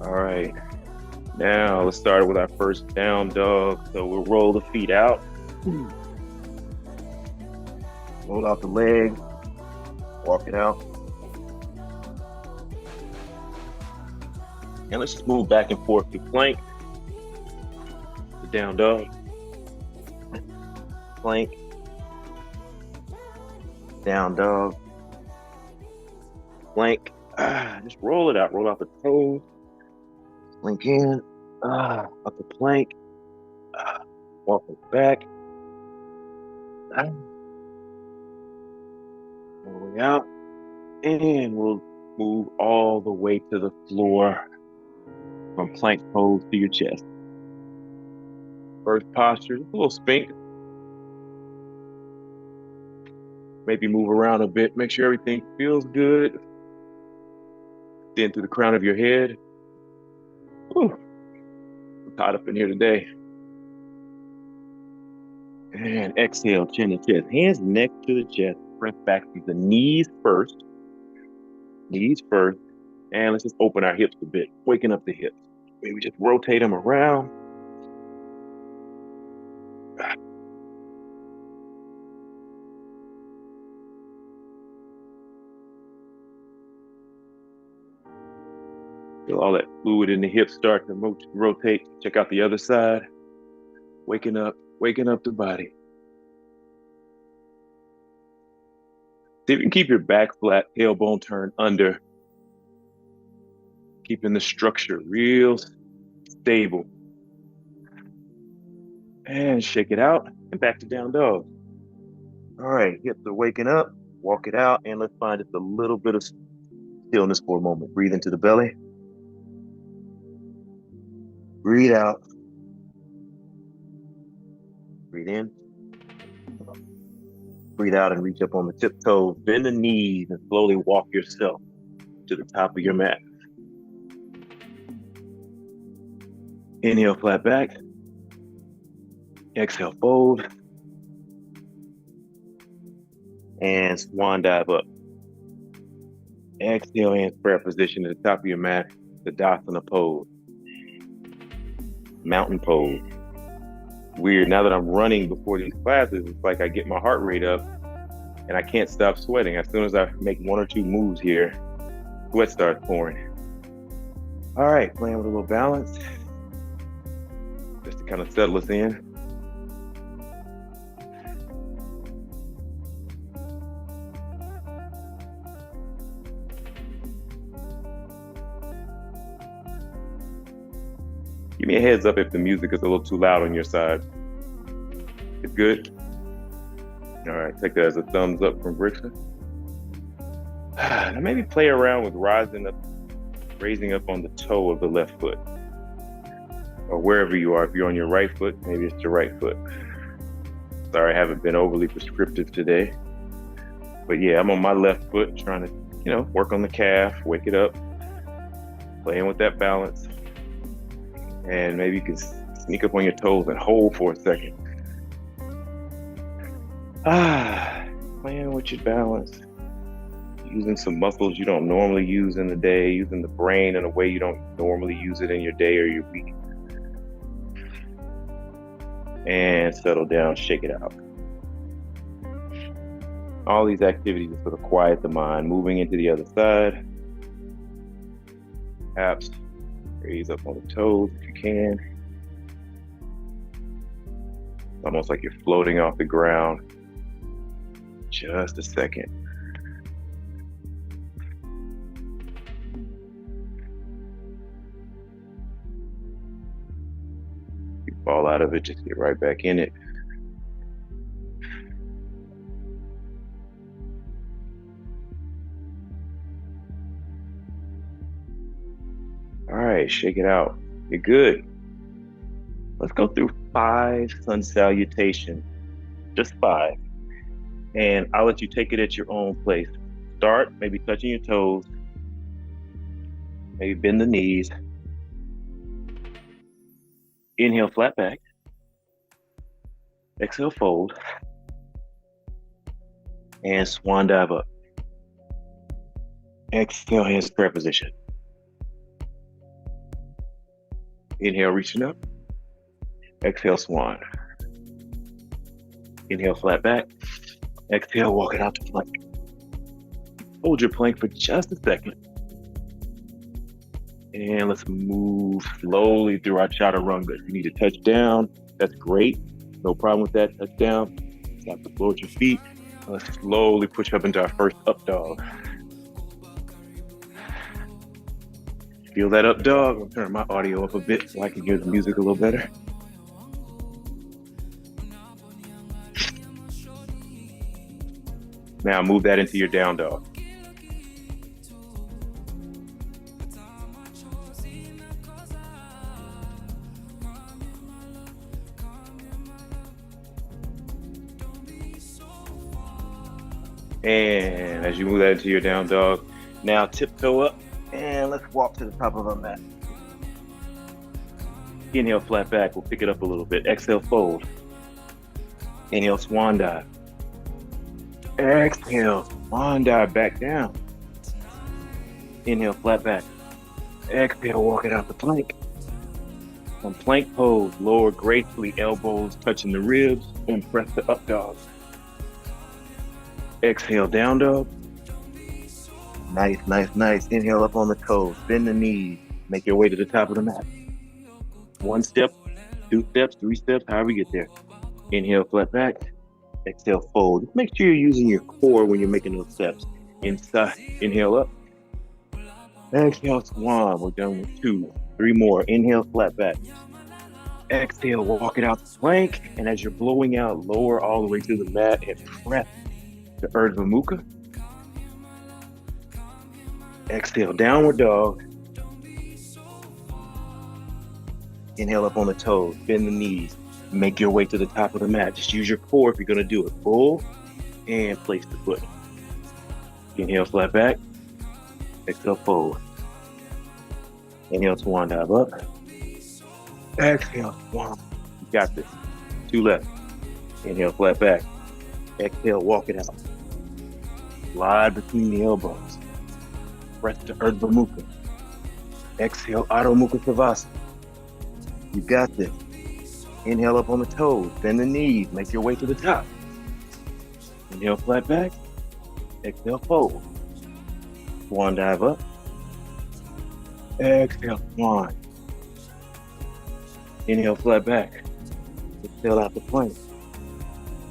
All right. Now let's start with our first down dog. So we'll roll the feet out. Roll out the legs. Walk it out. And let's just move back and forth to plank. The down dog. Plank. Down dog. Plank. Just roll it out. Roll out the toes. Plank in. Up the plank. Walk it back. All the way out. And we'll move all the way to the floor from plank pose to your chest. First posture, just a little spink. Maybe move around a bit. Make sure everything feels good. Then through the crown of your head. Whew, I'm tied up in here today. And exhale, chin to chest. Hands next to the chest. Press back to the knees first. Knees first. And let's just open our hips a bit. Waking up the hips. Maybe just rotate them around. Feel all that fluid in the hips start to rotate. Check out the other side. Waking up the body. See if you can keep your back flat, tailbone turned under. Keeping the structure real stable. And shake it out and back to down dog. All right, hips are waking up. Walk it out and let's find just a little bit of stillness for a moment. Breathe into the belly. Breathe out. Breathe in. Breathe out and reach up on the tiptoes. Bend the knees and slowly walk yourself to the top of your mat. Inhale, flat back. Exhale, fold. And swan dive up. Exhale, hands prayer position at the top of your mat. The Tadasana pose. Mountain pose. Weird. Now that I'm running before these classes, it's like I get my heart rate up and I can't stop sweating. As soon as I make one or two moves here, sweat starts pouring. All right, playing with a little balance. Just to kind of settle us in. Give me a heads up if the music is a little too loud on your side. It's good? All right, take that as a thumbs up from Brixton. Now maybe play around with raising up on the toe of the left foot. Or wherever you are. If you're on your right foot, maybe it's your right foot. Sorry, I haven't been overly prescriptive today. But yeah, I'm on my left foot trying to, work on the calf, wake it up, playing with that balance. And maybe you can sneak up on your toes and hold for a second. Playing with your balance. Using some muscles you don't normally use in the day, using the brain in a way you don't normally use it in your day or your week. And settle down, shake it out. All these activities to sort of quiet the mind, moving into the other side. Perhaps raise up on the toes if you can. It's almost like you're floating off the ground. Just a second. You fall out of it, just get right back in it. All right, shake it out. You're good. Let's go through 5 sun salutations. Just 5. And I'll let you take it at your own place. Start, maybe touching your toes. Maybe bend the knees. Inhale, flat back. Exhale, fold. And swan dive up. Exhale, hands prayer position. Inhale, reaching up. Exhale, swan. Inhale, flat back. Exhale, walk it out to plank. Hold your plank for just a second. And let's move slowly through our chaturanga. If you need to touch down, that's great. No problem with that. Touch down. Tap the floor at your feet. Let's slowly push up into our first up dog. Feel that up dog. I'll turn my audio up a bit so I can hear the music a little better. Now move that into your down dog. And as you move that into your down dog, now tiptoe up and let's walk to the top of our mat. Inhale, flat back. We'll pick it up a little bit. Exhale, fold. Inhale, swan dive. Exhale, swan dive back down. Inhale, flat back. Exhale, walk it out the plank. On plank pose, lower gracefully, elbows touching the ribs, and press the up dog. Exhale, down dog. Nice, nice, nice. Inhale up on the toes, bend the knees, make your way to the top of the mat. 1 step, 2 steps, 3 steps, however you get there. Inhale, flat back. Exhale, fold. Make sure you're using your core when you're making those steps. Inside, inhale up. Exhale, swan. We're done with 2, 3 more. Inhale, flat back. Exhale, walk it out the plank. And as you're blowing out, lower all the way to the mat and press the Urdhva Mukha. Exhale, downward dog. Inhale up on the toes, bend the knees, make your way to the top of the mat. Just use your core if you're going to do it. Pull and place the foot. Inhale, flat back. Exhale, fold. Inhale, swan dive up. Exhale, swan. You got this. 2 left. Inhale, flat back. Exhale, walk it out. Slide between the elbows. Press the Urdhva Mukha. Exhale, Adho Mukha Savasana. You got this. Inhale up on the toes, bend the knees, make your way to the top. Inhale, flat back. Exhale, fold. Swan dive up. Exhale, swan. Inhale, flat back. Exhale out the plank.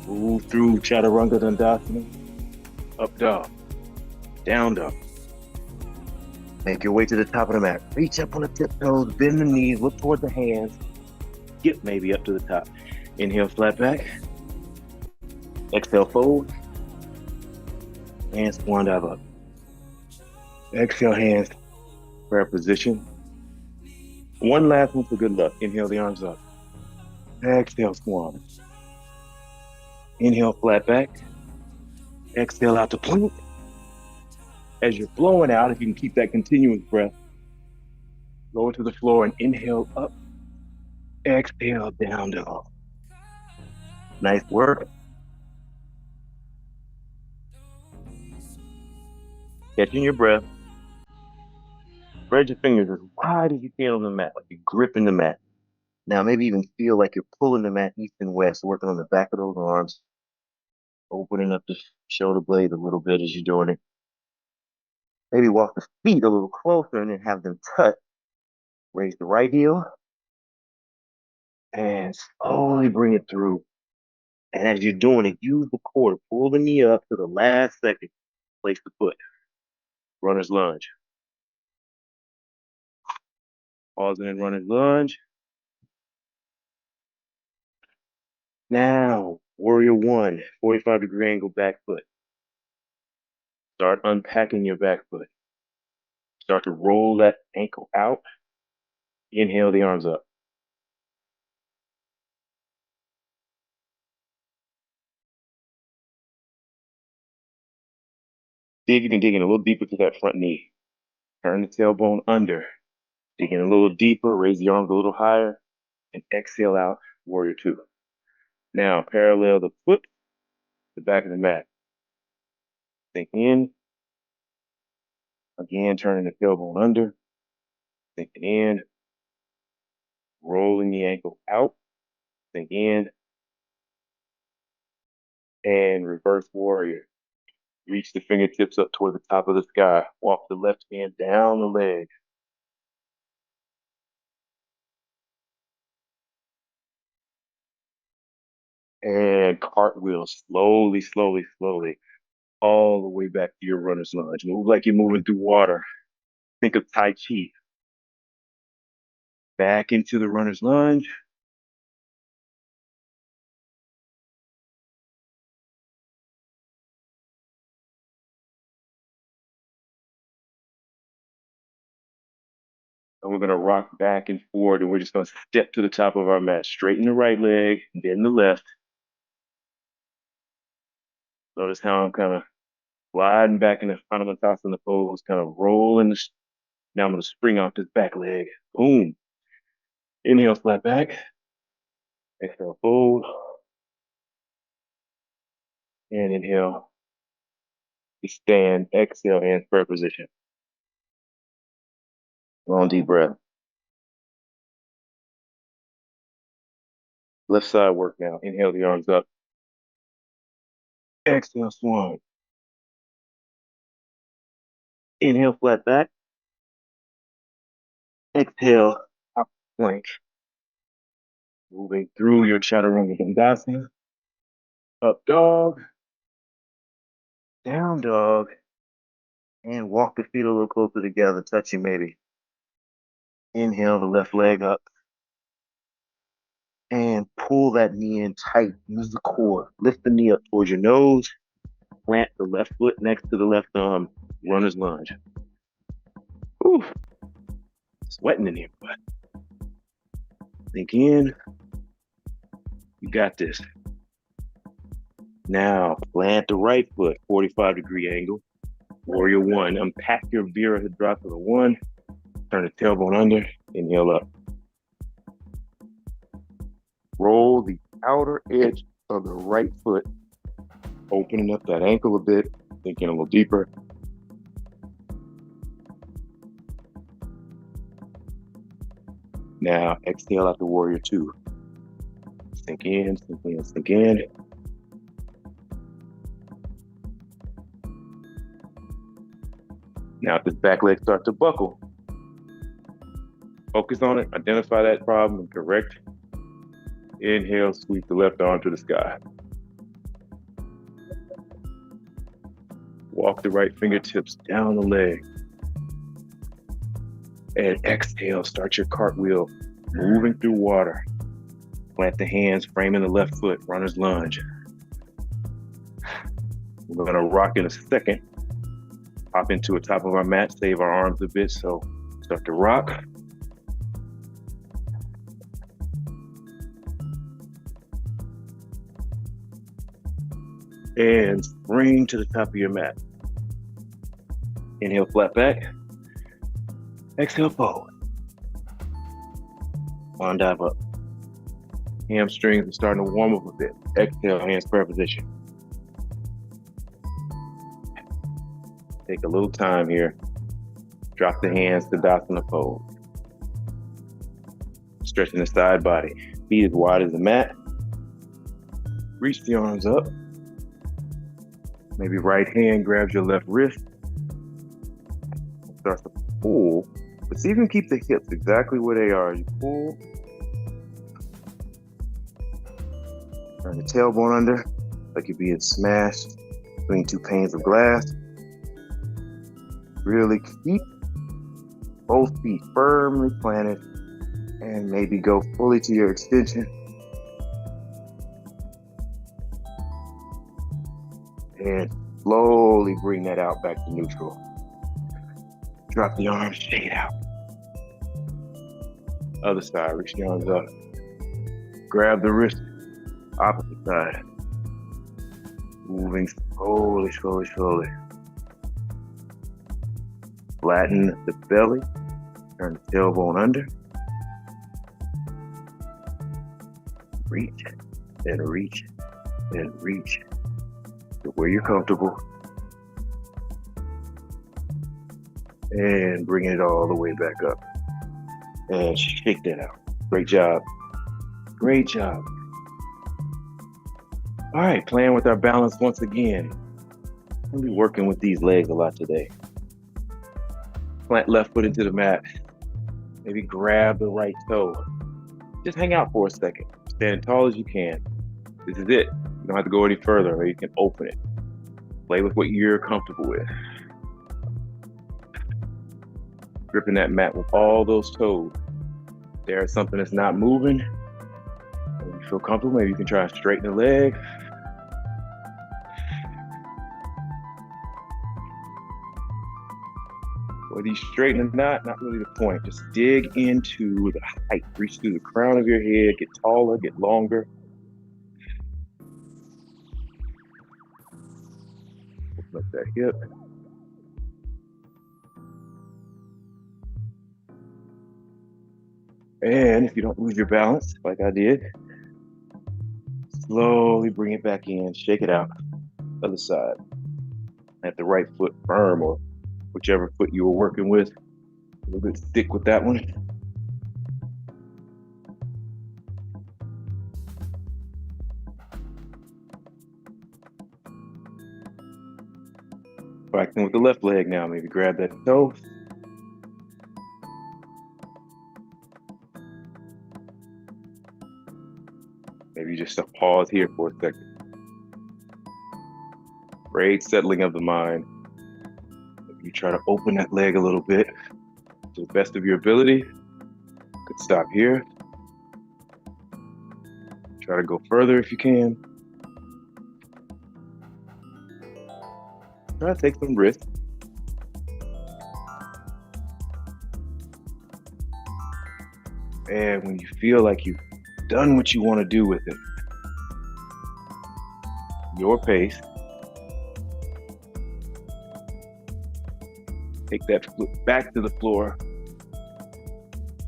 Move through Chaturanga Dandasana. Up dog. Down dog. Make your way to the top of the mat. Reach up on the tiptoes, bend the knees, look toward the hands. Skip maybe up to the top. Inhale, flat back. Exhale, fold. And swan dive up. Exhale, hands, prayer position. 1 last one for good luck. Inhale, the arms up. Exhale, swan. Inhale, flat back. Exhale out to plank. As you're blowing out, if you can keep that continuous breath, lower to the floor and inhale up. Exhale, down dog. Nice work. Catching your breath. Spread your fingers as wide as you can on the mat, like you're gripping the mat. Now maybe even feel like you're pulling the mat east and west, working on the back of those arms, opening up the shoulder blade a little bit as you're doing it. Maybe walk the feet a little closer and then have them touch. Raise the right heel and slowly bring it through. And as you're doing it, use the core to pull the knee up to the last second. Place the foot. Runner's lunge. Pausing and runner's lunge. Now, warrior 1, 45-degree angle back foot. Start unpacking your back foot. Start to roll that ankle out. Inhale the arms up. Digging and digging a little deeper to that front knee. Turn the tailbone under. Digging a little deeper, raise the arms a little higher, and exhale out, warrior 2. Now, parallel the foot, the back of the mat. Sink in. Again, turning the tailbone under. Sinking in. rolling the ankle out, sink in, and reverse warrior. Reach the fingertips up toward the top of the sky. Walk the left hand down the leg. And cartwheel slowly, slowly, slowly, all the way back to your runner's lunge. Move like you're moving through water. Think of Tai Chi. Back into the runner's lunge. And we're going to rock back and forward, and we're just going to step to the top of our mat. Straighten the right leg, bend the left. Notice how I'm kind of sliding back in the Hanumatasana pose, kind of rolling. Now I'm going to spring off this back leg. Boom. Inhale, flat back. Exhale, fold. And inhale, stand. Exhale, hands prayer position. Long deep breath. Left side work now. Inhale the arms up. Exhale, swan. Inhale, flat back. Exhale, up plank. Moving through your chaturanga dandasana. Up dog. Down dog. And walk the feet a little closer together, touching maybe. Inhale the left leg up. And pull that knee in tight. Use the core. Lift the knee up towards your nose. Plant the left foot next to the left arm. Runner's lunge. Whew. Sweating in here, but sink in. You got this. Now plant the right foot, 45-degree angle. Warrior one. Unpack your Virabhadrasana one. Turn the tailbone under. Inhale up. Roll the outer edge of the right foot, opening up that ankle a bit, thinking a little deeper. Now exhale out the warrior two. Sink in, sink in, sink in. Now if this back leg starts to buckle, focus on it, identify that problem, and correct. Inhale, sweep the left arm to the sky. Walk the right fingertips down the leg. And exhale, start your cartwheel, moving through water. Plant the hands, framing the left foot, runner's lunge. We're gonna rock in a second. Hop into the top of our mat, save our arms a bit, so start to rock. And spring to the top of your mat. Inhale, flat back. Exhale, forward. On dive up. Hamstrings are starting to warm up a bit. Exhale, hands prayer position. Take a little time here. Drop the hands to Tadasana pose. Stretching the side body. Feet as wide as the mat. Reach the arms up. Maybe right hand grabs your left wrist. Starts to pull. But see if you can keep the hips exactly where they are. You pull. Turn the tailbone under like you're being smashed between two panes of glass. Really keep both feet firmly planted and maybe go fully to your extension. And slowly bring that out back to neutral. Drop the arms, shade out. Other side, reach the arms up. Grab the wrist, opposite side. Moving slowly, slowly, slowly. Flatten the belly, turn the tailbone under. Reach and reach and reach to where you're comfortable. And bring it all the way back up. And shake that out. Great job. Great job. All right, playing with our balance once again. We'll be working with these legs a lot today. Plant left foot into the mat. Maybe grab the right toe. Just hang out for a second. Stand as tall as you can. This is it. You don't have to go any further, or you can open it. Play with what you're comfortable with. Gripping that mat with all those toes. If there's something that's not moving, and you feel comfortable, maybe you can try to straighten the leg. Whether you straighten or not really the point. Just dig into the height. Reach through the crown of your head, get taller, get longer. Open up that hip. And if you don't lose your balance, like I did, slowly bring it back in, shake it out. Other side. Have the right foot firm, or whichever foot you were working with. A little bit thick with that one. Practicing with the left leg now. Maybe grab that toe. Maybe just a pause here for a second. Great settling of the mind. Maybe you try to open that leg a little bit to the best of your ability. You could stop here. Try to go further if you can. Try to take some risks. And when you feel like you've done what you want to do with it, your pace, take that foot back to the floor,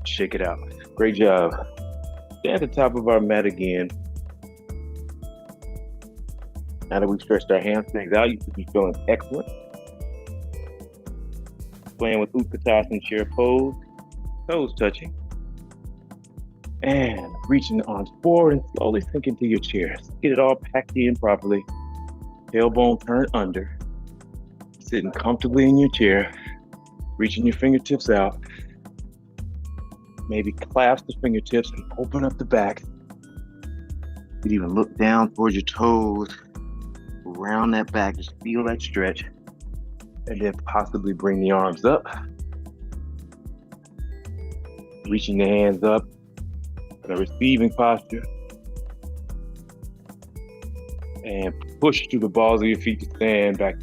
shake it out. Great job. Stay at the top of our mat again. Now that we've stretched our hamstrings out, you should be feeling excellent. Playing with Utkatasana chair pose, toes touching. And reaching the arms forward and slowly sink into your chair. Get it all packed in properly. Tailbone turned under. Sitting comfortably in your chair. Reaching your fingertips out. Maybe clasp the fingertips and open up the back. You can even look down towards your toes. Around that back, just feel that stretch. And then possibly bring the arms up. Reaching the hands up. A receiving posture, and push through the balls of your feet to stand back,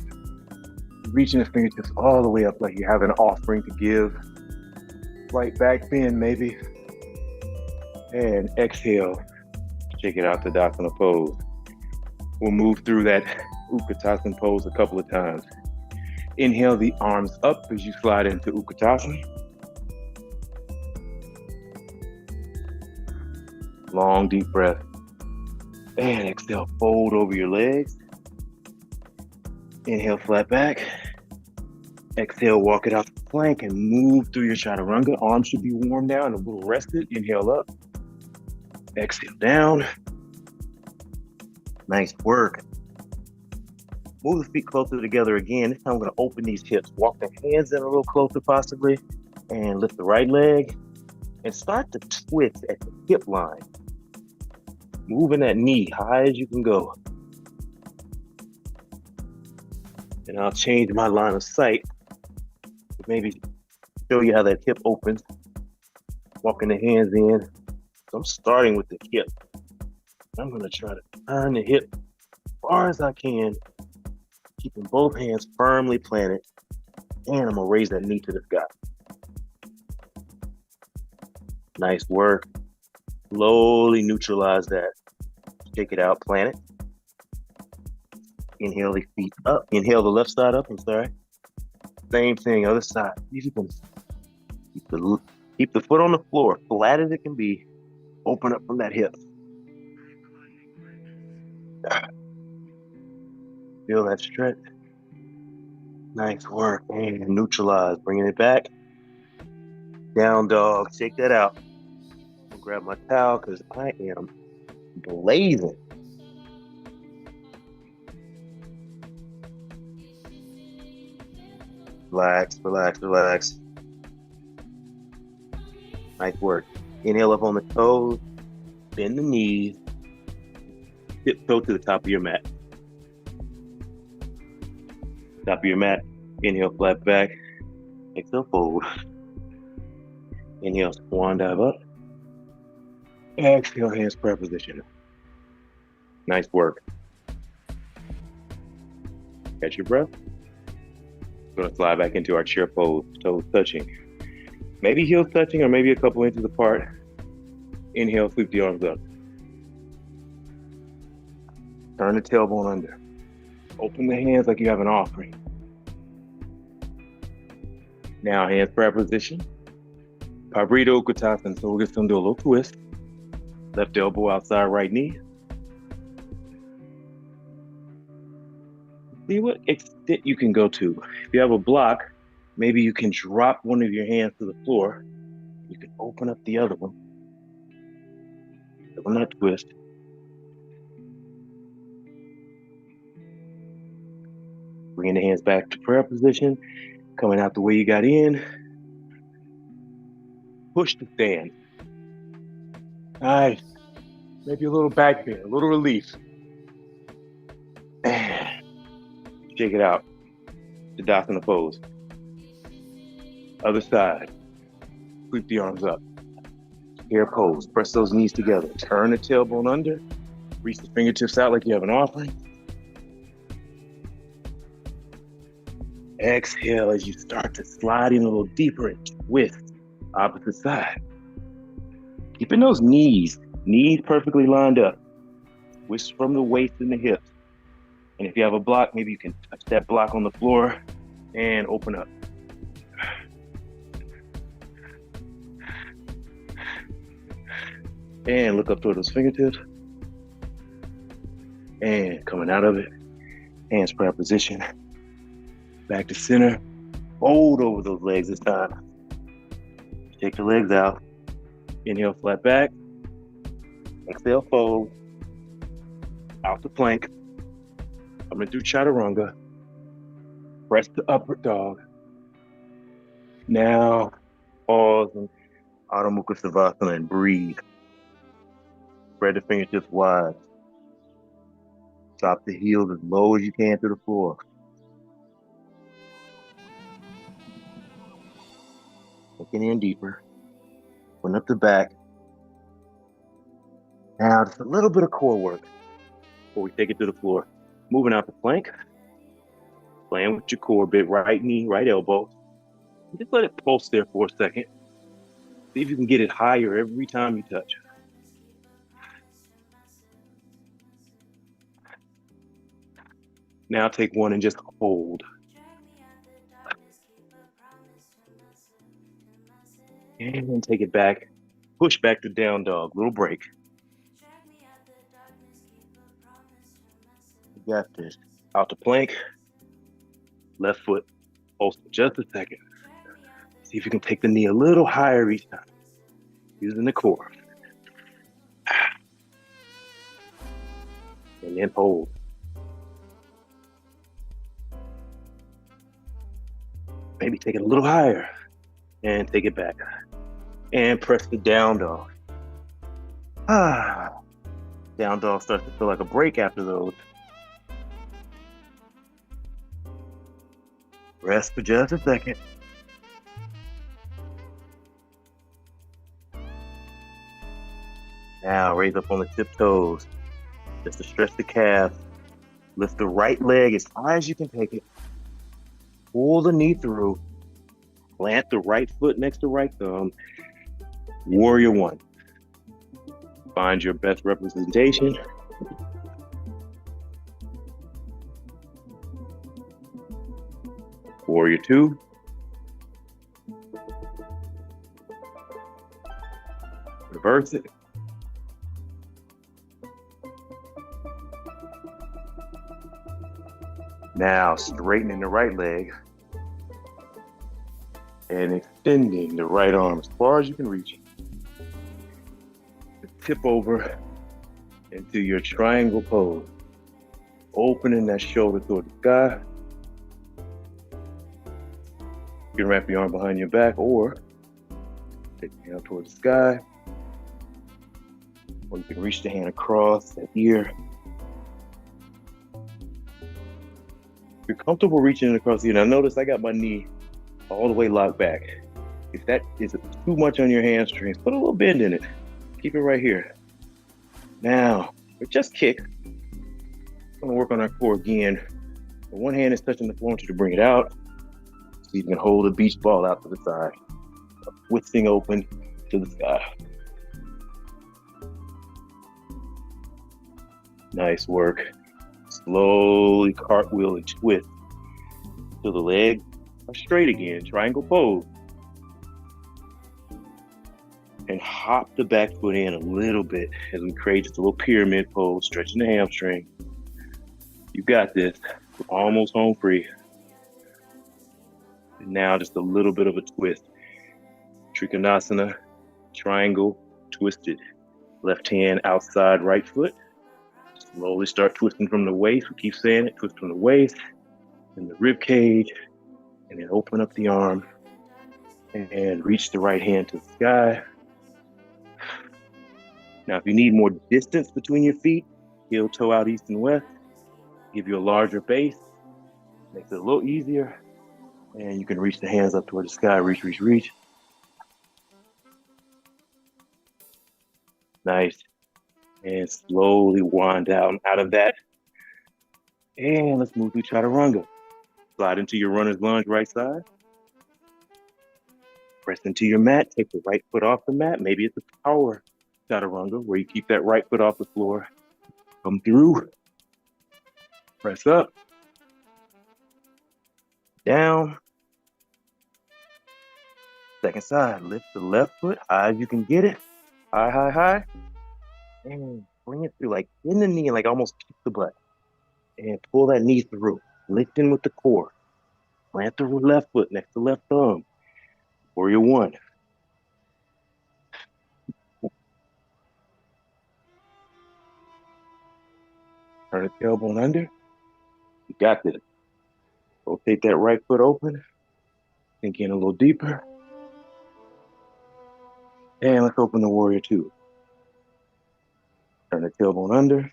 reaching the fingertips all the way up like you have an offering to give. Right back bend maybe, and exhale, shake it out to Tadasana pose. We'll move through that Utkatasana pose a couple of times. Inhale the arms up as you slide into Utkatasana. Long, deep breath. And exhale, fold over your legs. Inhale, flat back. Exhale, walk it out the plank and move through your chaturanga. Arms should be warm down, a little rested. Inhale up. Exhale down. Nice work. Move the feet closer together again. This time I'm going to open these hips. Walk the hands in a little closer possibly. And lift the right leg. And start to twist at the hip line. Moving that knee high as you can go. And I'll change my line of sight to maybe show you how that hip opens. Walking the hands in. So I'm starting with the hip. I'm going to try to turn the hip as far as I can, keeping both hands firmly planted. And I'm going to raise that knee to the sky. Nice work. Slowly neutralize that. Shake it out, plant it. Inhale the feet up. Inhale the left side up, I'm sorry. Same thing, other side. You can keep the foot on the floor, flat as it can be. Open up from that hip. Feel that stretch. Nice work. And neutralize, bringing it back. Down dog, shake that out. Grab my towel because I am blazing. Relax, relax, relax. Nice work. Inhale up on the toes, bend the knees, tiptoe to the top of your mat. Top of your mat, inhale, flat back, exhale, fold. Inhale, swan dive up. Exhale, hands prayer position. Nice work. Catch your breath. We're gonna slide back into our chair pose, toes touching. Maybe heels touching or maybe a couple inches apart. Inhale, sweep the arms up. Turn the tailbone under. Open the hands like you have an offering. Now, hands prayer position. Pabrito Utkatasana, so we're just gonna do a little twist. Left elbow outside right knee. See what extent you can go to. If you have a block, maybe you can drop one of your hands to the floor. You can open up the other one. On that twist. Bringing the hands back to prayer position. Coming out the way you got in. Push to stand. Nice. Maybe a little back bend, a little relief. Shake it out. Tadasana pose. Other side. Sweep the arms up. Air pose. Press those knees together. Turn the tailbone under. Reach the fingertips out like you have an offering. Exhale as you start to slide in a little deeper and twist. Opposite side. Keeping those knees perfectly lined up. Twist from the waist and the hips. And if you have a block, maybe you can touch that block on the floor and open up. And look up toward those fingertips. And coming out of it, hands prayer position. Back to center. Fold over those legs this time. Take the legs out. Inhale, flat back. Exhale, fold. Out the plank. Coming through chaturanga. Press the upward dog. Now, pause and Adho Mukha Savasana and breathe. Spread the fingertips wide. Drop the heels as low as you can to the floor. Looking in deeper. Open up the back. Now, just a little bit of core work before we take it to the floor. Moving out the plank. Playing with your core a bit. Right knee, right elbow. Just let it pulse there for a second. See if you can get it higher every time you touch. Now take one and just hold. And then take it back. Push back to down dog. Little break. You got this. Out the plank. Left foot. Pulse for just a second. See if you can take the knee a little higher each time. Using the core. And then hold. Maybe take it a little higher. And take it back. And press the down dog. Down dog starts to feel like a break after those. Rest for just a second. Now raise up on the tiptoes. Just to stretch the calf. Lift the right leg as high as you can take it. Pull the knee through. Plant the right foot next to right thumb. Warrior one. Find your best representation. Warrior two. Reverse it. Now straightening the right leg and extending the right arm as far as you can reach. tip over into your triangle pose. Opening that shoulder toward the sky. You can wrap your arm behind your back or take the hand towards the sky. Or you can reach the hand across that ear. If you're comfortable reaching it across the ear, now notice I got my knee all the way locked back. If that is too much on your hamstrings, put a little bend in it. Keep it right here. Now, just kick. We're gonna work on our core again. When one hand is touching the floor, I want you to bring it out. So you can hold a beach ball out to the side. Twisting open to the sky. Nice work. Slowly cartwheel and twist till the legs are straight again. Triangle pose. And hop the back foot in a little bit as we create just a little pyramid pose, stretching the hamstring. You got this. We're almost home free. And now just a little bit of a twist. Trikonasana, triangle, twisted. Left hand outside right foot. Slowly start twisting from the waist. We keep saying it, twist from the waist, and the rib cage, and then open up the arm and reach the right hand to the sky. Now, if you need more distance between your feet, heel toe out east and west, give you a larger base, makes it a little easier, and you can reach the hands up toward the sky, reach, reach, reach. Nice. And slowly wind down out of that. And let's move through chaturanga. Slide into your runner's lunge right side. Press into your mat, take the right foot off the mat. Maybe it's a power chaturanga where you keep that right foot off the floor. Come through. Press up. Down. Second side, lift the left foot high as you can get it. High, high, high. And bring it through, like in the knee, like almost kick the butt. And pull that knee through. Lifting with the core. Plant the left foot next to left thumb. Warrior one. Turn the tailbone under. You got this. Rotate that right foot open. Sink in a little deeper. And let's open the warrior two. Turn the tailbone under.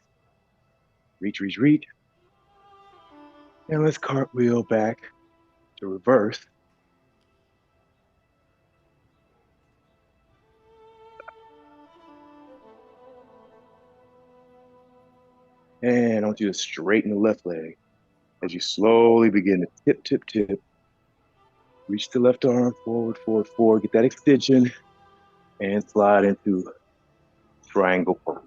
Reach, reach, reach. And let's cartwheel back to reverse. And I want you to straighten the left leg as you slowly begin to tip, tip, tip. Reach the left arm forward, forward, forward. Get that extension and slide into triangle pose.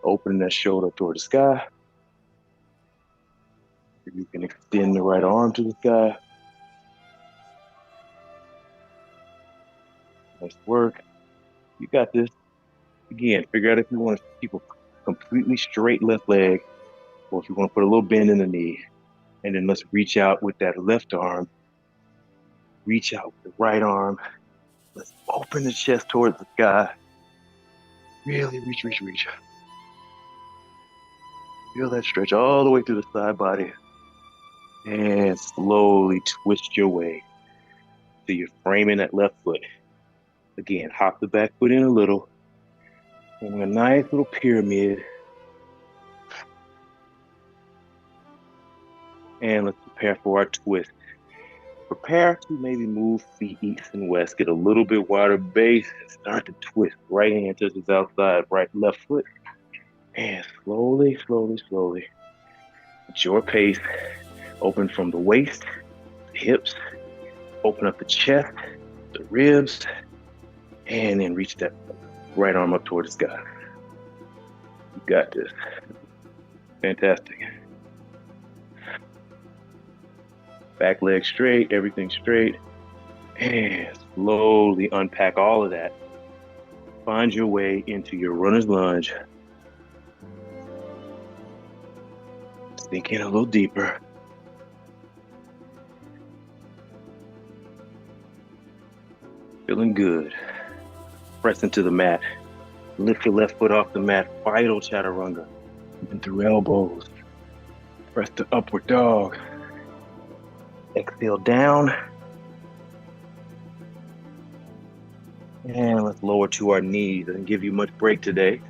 Open that shoulder toward the sky. You can extend the right arm to the sky. Nice work. You got this. Again, figure out if you want to keep a completely straight left leg or if you want to put a little bend in the knee. And then let's reach out with that left arm. Reach out with the right arm. Let's open the chest towards the sky. Really reach, reach, reach. Feel that stretch all the way through the side body. And slowly twist your way so you're framing that left foot. Again, hop the back foot in a little. And a nice little pyramid. And let's prepare for our twist. Prepare to maybe move feet east and west. Get a little bit wider base and start to twist. Right hand touches outside, right, left foot. And slowly, slowly, slowly. At your pace. Open from the waist, the hips. Open up the chest, the ribs. And then reach that right arm up toward the sky. You got this. Fantastic. Back leg straight, everything straight. And slowly unpack all of that. Find your way into your runner's lunge. Sink in a little deeper. Feeling good. Press into the mat. Lift your left foot off the mat. Vital chaturanga. And through elbows. Press to upward dog. Exhale down. And let's lower to our knees. Doesn't give you much break today.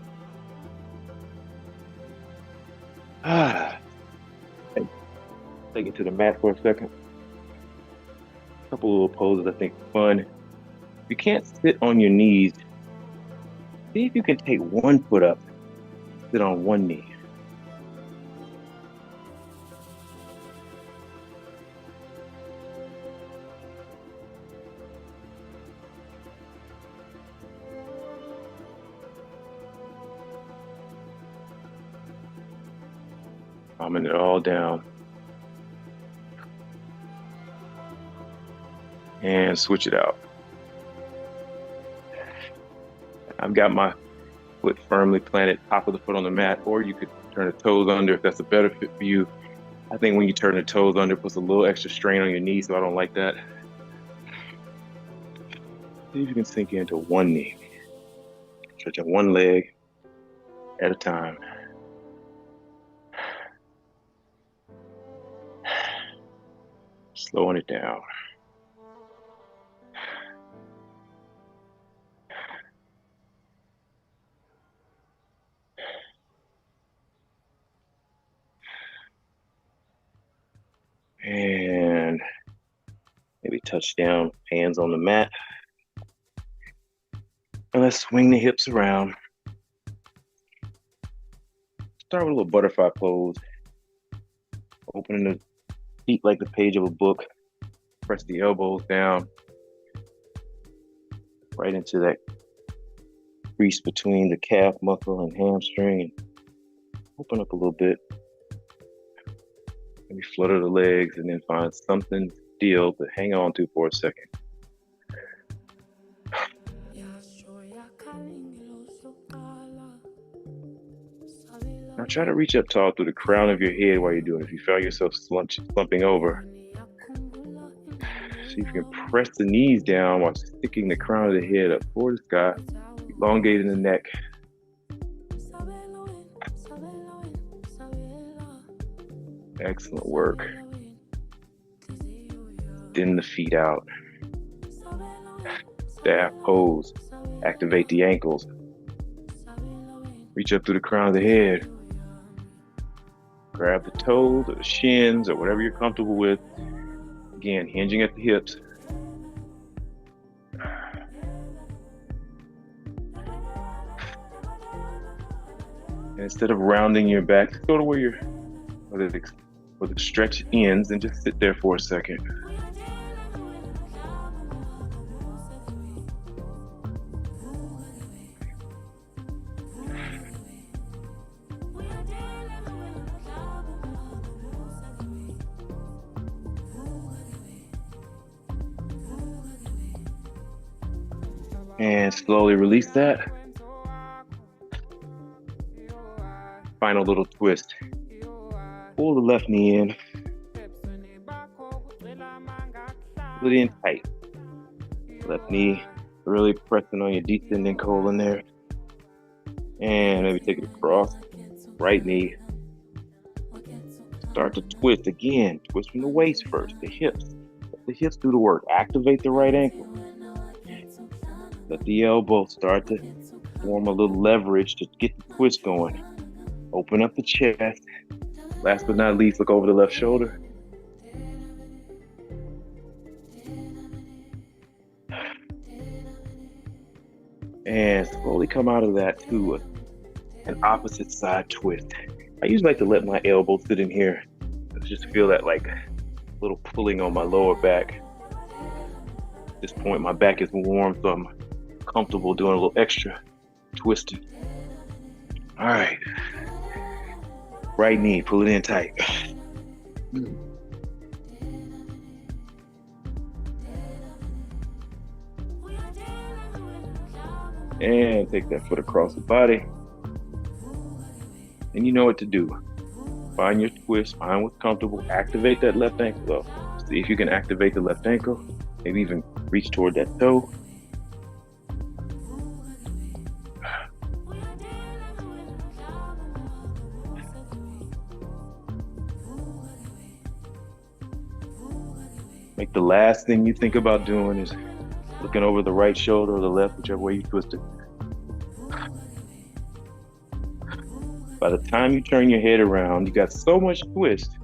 Take it to the mat for a second. A couple little poses I think are fun. If you can't sit on your knees, see if you can take one foot up, sit on one knee. Calming it all down. And switch it out. I've got my foot firmly planted, top of the foot on the mat, or you could turn the toes under if that's a better fit for you. I think when you turn the toes under, it puts a little extra strain on your knees, so I don't like that. See if you can sink into one knee. Stretching one leg at a time. Slowing it down. And maybe touch down, hands on the mat. And let's swing the hips around. Start with a little butterfly pose. Opening the feet like the page of a book. Press the elbows down. Right into that crease between the calf muscle and hamstring. And open up a little bit. Maybe flutter the legs and then find something still to hang on to for a second. Now try to reach up tall through the crown of your head while you're doing it. If you feel yourself slumping over, see if you can press the knees down while sticking the crown of the head up toward the sky, elongating the neck. Excellent work. Thin the feet out. Staff pose. Activate the ankles. Reach up through the crown of the head. Grab the toes or the shins or whatever you're comfortable with. Again, hinging at the hips. And instead of rounding your back, just go to where the stretch ends and just sit there for a second. And slowly release that. Final little twist. Pull the left knee in. Pull it in tight. Left knee really pressing on your descending colon there. And maybe take it across. Right knee. Start to twist again. Twist from the waist first, the hips. Let the hips do the work. Activate the right ankle. Let the elbow start to form a little leverage to get the twist going. Open up the chest. Last but not least, look over the left shoulder. And slowly come out of that to an opposite side twist. I usually like to let my elbow sit in here. I just feel that like little pulling on my lower back. At this point, my back is warm, so I'm comfortable doing a little extra twisting. All right. Right knee, pull it in tight. And take that foot across the body. And you know what to do. Find your twist, find what's comfortable, activate that left ankle though. See if you can activate the left ankle, maybe even reach toward that toe. Make the last thing you think about doing is looking over the right shoulder or the left, whichever way you twist it. By the time you turn your head around, you got so much twist,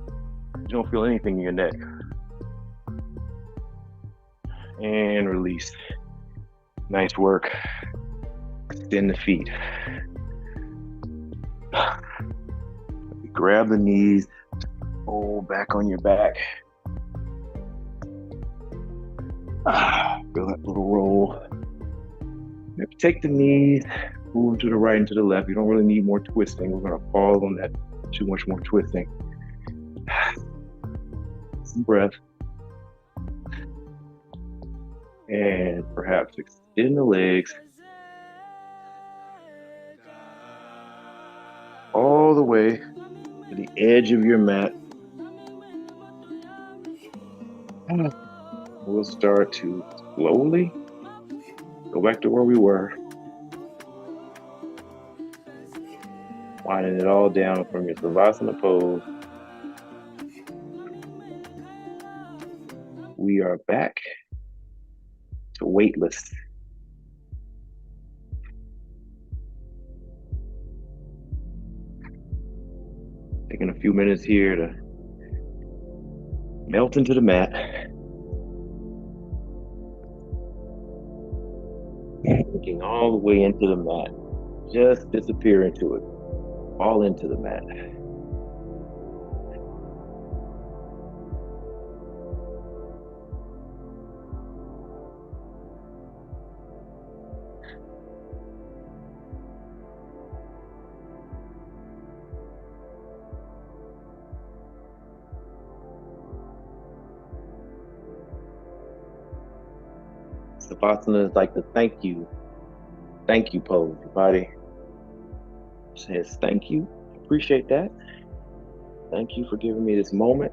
you don't feel anything in your neck. And release. Nice work. Extend the feet. Grab the knees, hold back on your back. Feel that little roll. Take the knees, move to the right and to the left. You don't really need more twisting. We're going to pause on that. Too much more twisting. Some breath. And perhaps extend the legs all the way to the edge of your mat. We'll start to slowly go back to where we were. Winding it all down from your Savasana pose. We are back to weightless. Taking a few minutes here to melt into the mat. Looking all the way into the mat. Just disappear into it. All into the mat. Savasana is like the thank you pose. Your body says thank you, appreciate that. Thank you for giving me this moment.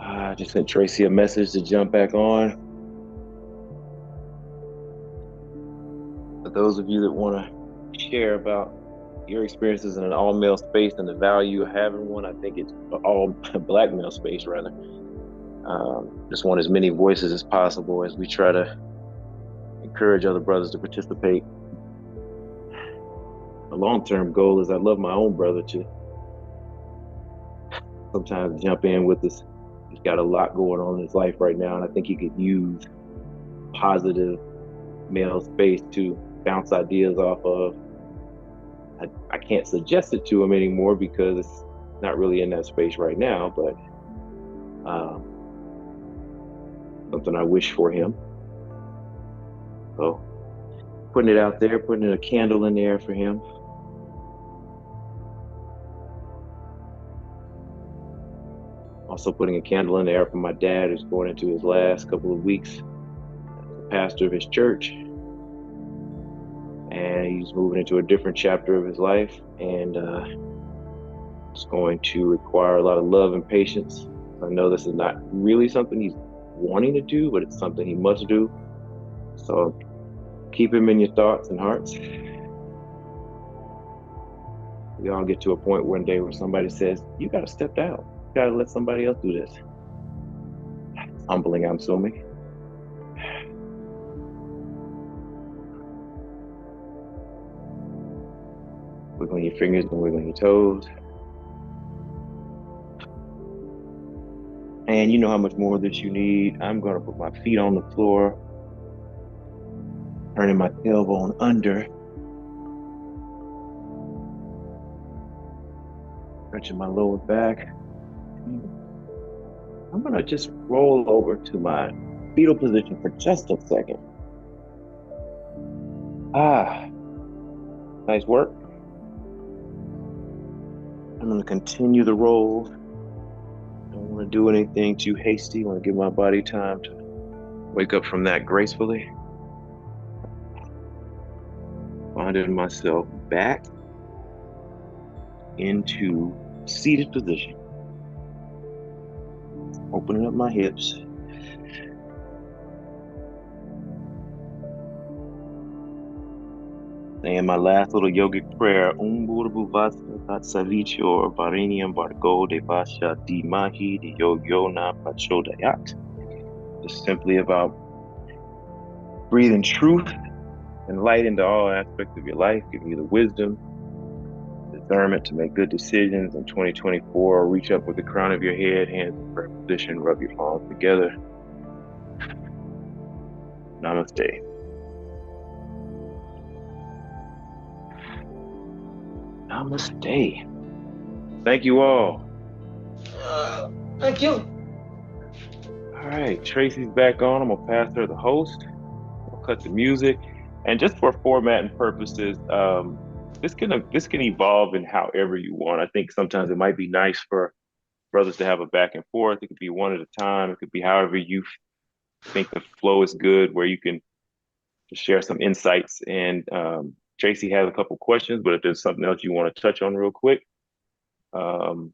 I just sent Tracy a message to jump back on. For those of you that want to share about your experiences in an all-male space and the value of having one, I think it's all black male space rather. Just want as many voices as possible as we try to encourage other brothers to participate. The long-term goal is I'd love my own brother to sometimes jump in with us. He's got a lot going on in his life right now, and I think he could use positive male space to bounce ideas off of. I can't suggest it to him anymore because it's not really in that space right now, but something I wish for him. So putting it out there, putting a candle in the air for him. Also putting a candle in the air for my dad, who's going into his last couple of weeks as the pastor of his church. And he's moving into a different chapter of his life, and it's going to require a lot of love and patience. I know this is not really something he's wanting to do, but it's something he must do. So keep him in your thoughts and hearts. We all get to a point one day where somebody says, you got to step out. You got to let somebody else do this. It's humbling, I'm assuming. Wiggling your fingers and wiggling your toes. And you know how much more of this you need. I'm going to put my feet on the floor, turning my tailbone under. Stretching my lower back. I'm gonna just roll over to my fetal position for just a second. Ah, nice work. I'm gonna continue the roll. Don't want to do anything too hasty. I want to give my body time to wake up from that gracefully. Finding myself back into seated position. Opening up my hips. Saying my last little yogic prayer, Umburbu Vasa Tatsavichor Variniam Bargo de Vasha Di Mahi Di Yogyo Pachodayat. Just simply about breathing truth and light into all aspects of your life, giving you the wisdom, discernment to make good decisions in 2024. Reach up with the crown of your head, hands in prayer position, rub your palms together. Namaste. Namaste. Thank you all. Thank you. All right, Tracy's back on. I'm gonna pass her the host. I'll cut the music, and just for formatting purposes, this can evolve in however you want. I think sometimes it might be nice for brothers to have a back and forth. It could be one at a time. It could be however you think the flow is good, where you can just share some insights. And Tracy has a couple questions, but if there's something else you want to touch on real quick, um,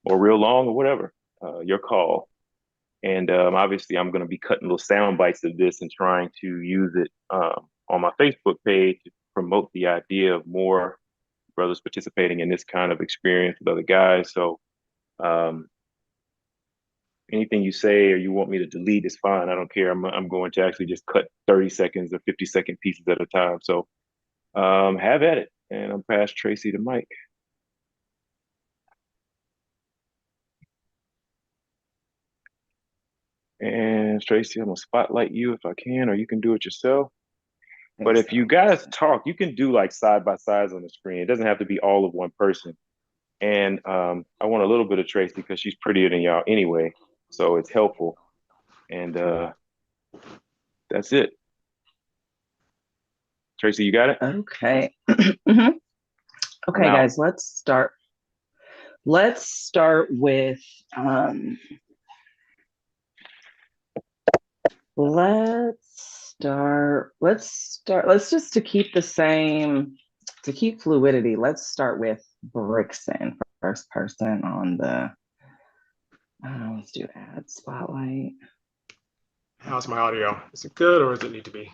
or real long, or whatever, your call. And obviously, I'm going to be cutting little sound bites of this and trying to use it on my Facebook page to promote the idea of more brothers participating in this kind of experience with other guys. So um, anything you say or you want me to delete is fine. I don't care. I'm going to actually just cut 30 seconds or 50-second pieces at a time. So have at it. And I'm past Tracy to Mike. And Tracy, I'm gonna spotlight you if I can, or you can do it yourself. But if you guys talk, you can do like side by sides on the screen. It doesn't have to be all of one person. And I want a little bit of Tracy because she's prettier than y'all anyway, so it's helpful. And that's it. Tracy, you got it? Okay. Mm-hmm. Okay, guys, let's start. Let's start with let's just to keep the same, to keep fluidity, let's start with Brixton, first person on the let's do ad spotlight. How's my audio? Is it good or does it need to be?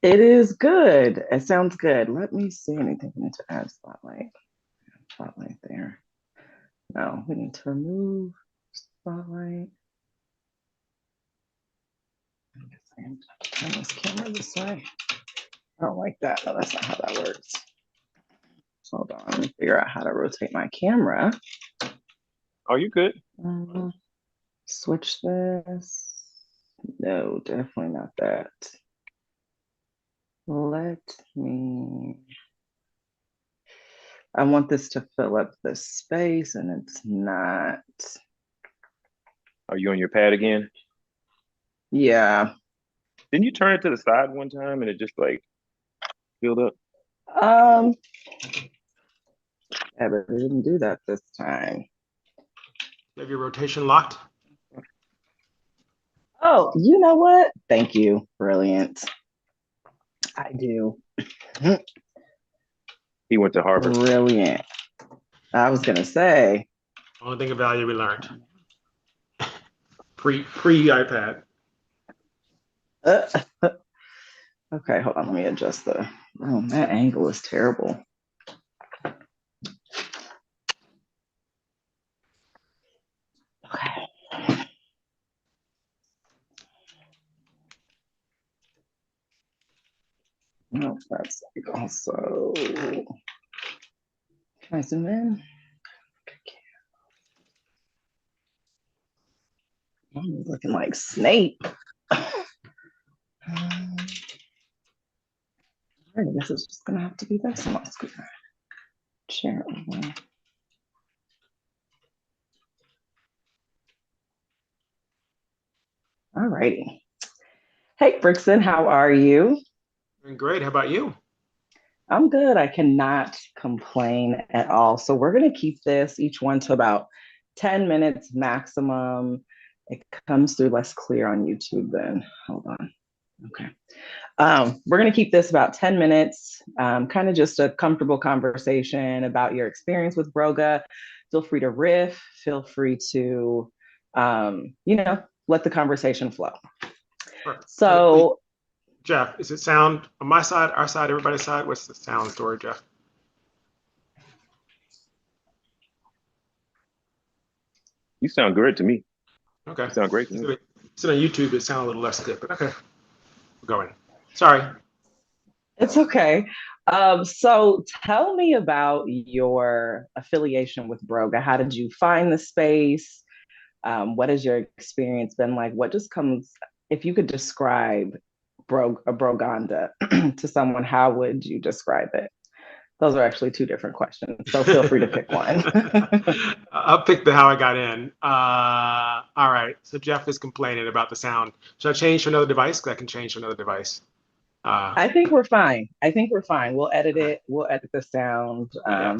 It is good. It sounds good. Let me see anything into add spotlight. Spotlight there. No, we need to remove spotlight. Turn this camera this way. I don't like that. No, that's not how that works. Hold on. Let me figure out how to rotate my camera. Oh, you good? Switch this. No, definitely not that. Let me. I want this to fill up the space, and it's not. Are you on your pad again? Yeah. Didn't you turn it to the side one time and it just like filled up? Yeah, but I didn't do that this time. You have your rotation locked? Oh, you know what? Thank you. Brilliant. I do. He went to Harvard. Brilliant. I was gonna say. Only thing of value we learned. Pre iPad. Okay, hold on. Let me adjust the. Oh, that angle is terrible. Okay. No, that's also. Can I zoom in? I'm looking like Snape. I guess it's just gonna have to be this on my screen. Share. All righty. Hey, Brixton, how are you? Doing great. How about you? I'm good. I cannot complain at all. So we're going to keep this each one to about 10 minutes maximum. It comes through less clear on YouTube then. Hold on. Okay. We're going to keep this about 10 minutes, kind of just a comfortable conversation about your experience with Broga. Feel free to riff, feel free to, let the conversation flow. Perfect. So, Jeff, is it sound on my side, our side, everybody's side? What's the sound story, Jeff? You sound good to me. Okay. You sound great to me. So on YouTube, it sounds a little less good, but okay. We're going. Sorry. it's okay. So tell me about your affiliation with Broga. How did you find the space? What has your experience been like? What just comes, if you could describe Broganda to someone, how would you describe it? Those are actually two different questions, so feel free to pick one. I'll pick the how I got in. All right. So Jeff is complaining about the sound. Should I change to another device? Because I can change to another device. I think we're fine. I think we're fine. We'll edit it. We'll edit the sound Yeah.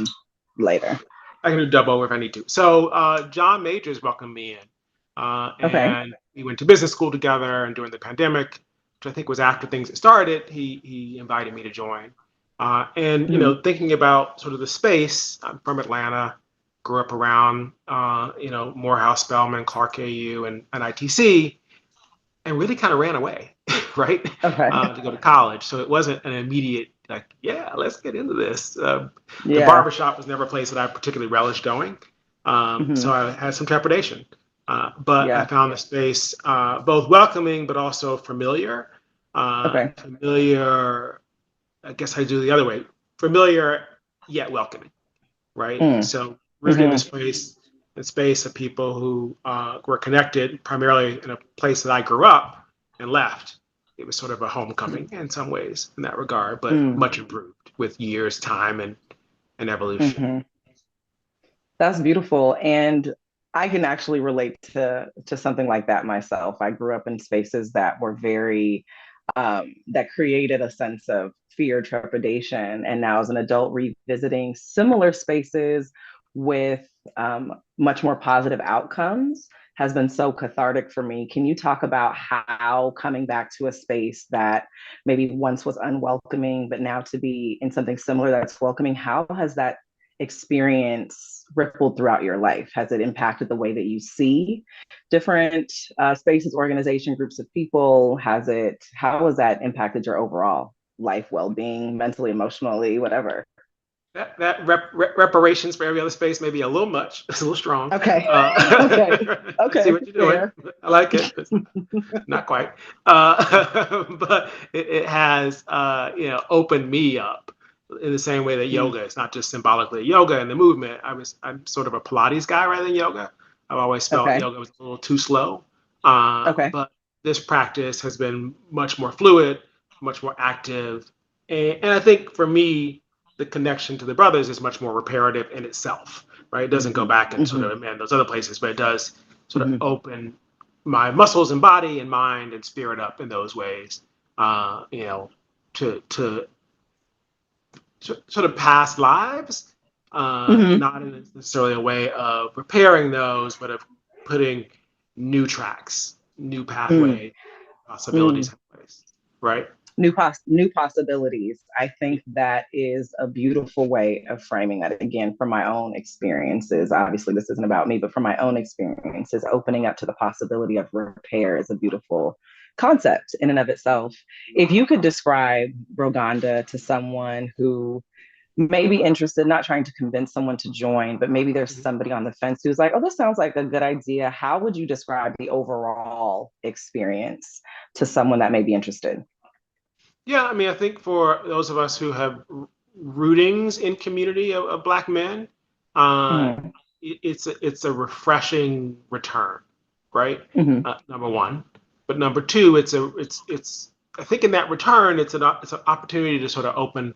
later. I can do dub over if I need to. So John Majors welcomed me in. Okay. And we went to business school together. And during the pandemic, which I think was after things had started, he invited me to join. And, Mhm. thinking about sort of the space, I'm from Atlanta, grew up around, Morehouse, Spelman, Clark AU, and ITC, and really kind of ran away, right, Okay. to go to college. So it wasn't an immediate, like, yeah, let's get into this. The Yeah. barbershop was never a place that I particularly relished going. So Hmm. I had some trepidation. But I Yeah. found the space both welcoming, but also familiar. Okay. Familiar, I guess I do the other way. Familiar, yet welcoming, right? Mm. So rooted in Hmm. this place, the space of people who were connected primarily in a place that I grew up and left. It was sort of a homecoming in some ways in that regard, but Mm. much improved with years, time, and evolution. Hmm. That's beautiful. And I can actually relate to something like that myself. I grew up in spaces that were very that created a sense of fear, trepidation. And now, as an adult, revisiting similar spaces with much more positive outcomes has been so cathartic for me. Can you talk about how coming back to a space that maybe once was unwelcoming, but now to be in something similar that's welcoming, how has that experience rippled throughout your life? Has it impacted the way that you see different spaces, organization, groups of people? How has that impacted your overall life, well-being, mentally, emotionally, whatever? That reparations for every other space may be a little much. It's a little strong. Okay. Okay. I see Okay. what you're doing. Fair. I like it. It's not quite, but it has opened me up in the same way that Mm. yoga is not just symbolically yoga and the movement. I'm sort of a Pilates guy rather than yoga. I've always felt Okay. yoga was a little too slow, Okay. but this practice has been much more fluid, much more active, and I think for me the connection to the brothers is much more reparative in itself, right? It doesn't go Hmm. back and sort Hmm. of man those other places, but it does sort of Hmm. open my muscles and body and mind and spirit up in those ways. Uh, you know, to sort of past lives, Hmm. not in necessarily a way of repairing those, but of putting new tracks, new Mm. pathway possibilities Mm. in place, right? New possibilities. I think that is a beautiful way of framing that. Again, from my own experiences, obviously this isn't about me, but from my own experiences, opening up to the possibility of repair is a beautiful concept in and of itself. If you could describe Roganda to someone who may be interested, not trying to convince someone to join, but maybe there's Mhm. somebody on the fence who's like, oh, this sounds like a good idea. How would you describe the overall experience to someone that may be interested? Yeah, I mean, I think for those of us who have rootings in community of Black men, uh, Mm-hmm. it's a refreshing return, right? Mm-hmm. Number one, but number two, it's I think in that return, it's an opportunity to sort of open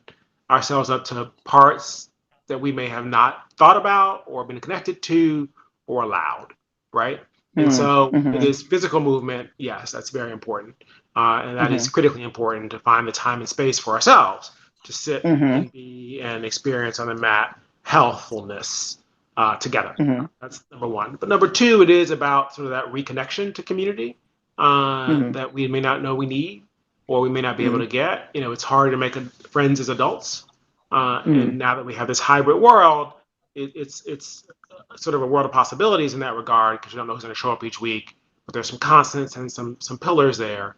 ourselves up to parts that we may have not thought about or been connected to or allowed, right? And so it Mm-hmm. is physical movement. Yes, that's very important. And that is Mm-hmm. critically important to find the time and space for ourselves to sit Mm-hmm. and be and experience on the mat healthfulness together. Mm-hmm. That's number one. But number two, it is about sort of that reconnection to community Mm-hmm. that we may not know we need or we may not be able Mm-hmm. to get. It's hard to make friends as adults. Mm-hmm. And now that we have this hybrid world, it's sort of a world of possibilities in that regard because you don't know who's going to show up each week. But there's some constants and some pillars there.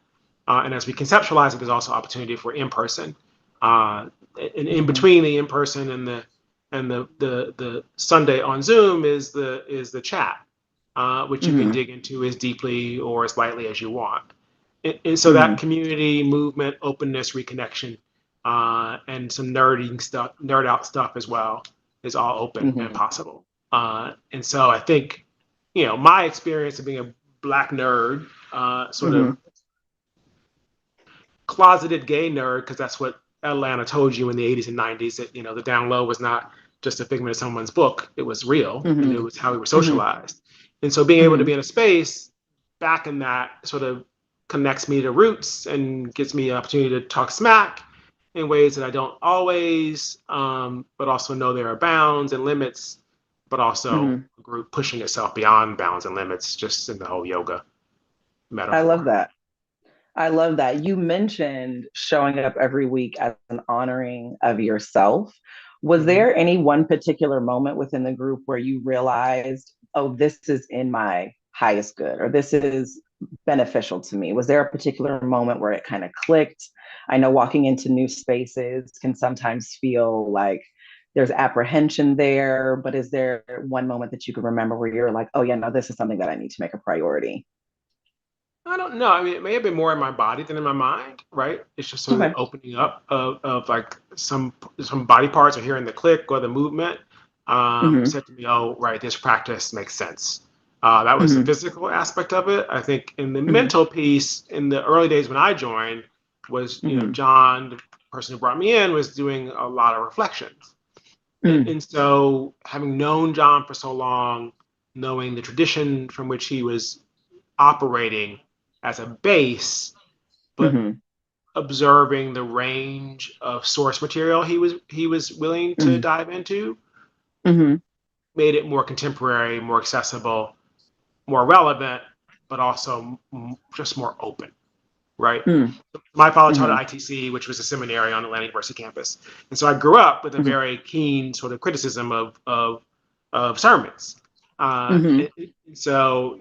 And as we conceptualize it, there's also opportunity for in person. And in Mm-hmm. between the in person and the Sunday on Zoom is the chat, which you can Mm-hmm. dig into as deeply or as lightly as you want. And so that Mm-hmm. community movement, openness, reconnection, and some nerd out stuff as well, is all open and Mm-hmm. possible. And so I think, my experience of being a Black nerd, sort of Mm-hmm. closeted gay nerd, because that's what Atlanta told you in the 80s and 90s, that the down low was not just a figment of someone's book, it was real and it Mm-hmm. was how we were Mm-hmm. socialized. And so being able to Mm-hmm. be in a space back in that sort of connects me to roots and gives me an opportunity to talk smack in ways that I don't always, but also know there are bounds and limits, but also Mm-hmm. a group pushing itself beyond bounds and limits, just in the whole yoga I love metaphor. that. I love that. You mentioned showing up every week as an honoring of yourself. Was Mm-hmm. there any one particular moment within the group where you realized, oh, this is in my highest good, or this is beneficial to me? Was there a particular moment where it kind of clicked? I know walking into new spaces can sometimes feel like there's apprehension there, but is there one moment that you can remember where you're like, oh, yeah, no, this is something that I need to make a priority? I don't know. I mean, it may have been more in my body than in my mind, right? It's just sort of the Okay. opening up of like some body parts or hearing the click or the movement Mm-hmm. said to me, oh, right, this practice makes sense. That was the Mm-hmm. physical aspect of it. I think in the Mm-hmm. mental piece, in the early days when I joined, was, Mm-hmm. John, the person who brought me in, was doing a lot of reflections. Mm-hmm. And so having known John for so long, knowing the tradition from which he was operating as a base, but Mm-hmm. observing the range of source material he was willing to Mm-hmm. dive into Mm-hmm. made it more contemporary, more accessible, more relevant, but also just more open, right? My father taught Mm-hmm. at ITC, which was a seminary on Atlanta University campus, and so I grew up with a Mm-hmm. very keen sort of criticism of sermons. Mm-hmm. So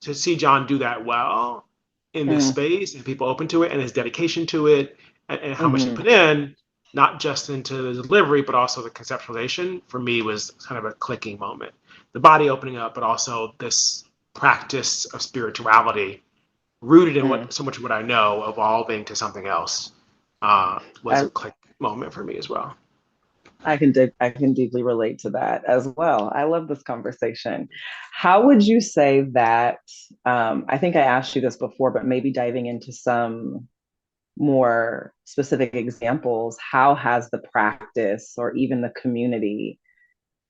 to see John do that well in this space and people open to it and his dedication to it and how much he Mm-hmm. put in, not just into the delivery, but also the conceptualization, for me was kind of a clicking moment. The body opening up, but also this practice of spirituality rooted in Mm-hmm. what so much of what I know, evolving to something else, was I a click moment for me as well. I can deeply relate to that as well. I love this conversation. How would you say that? I think I asked you this before, but maybe diving into some more specific examples. How has the practice or even the community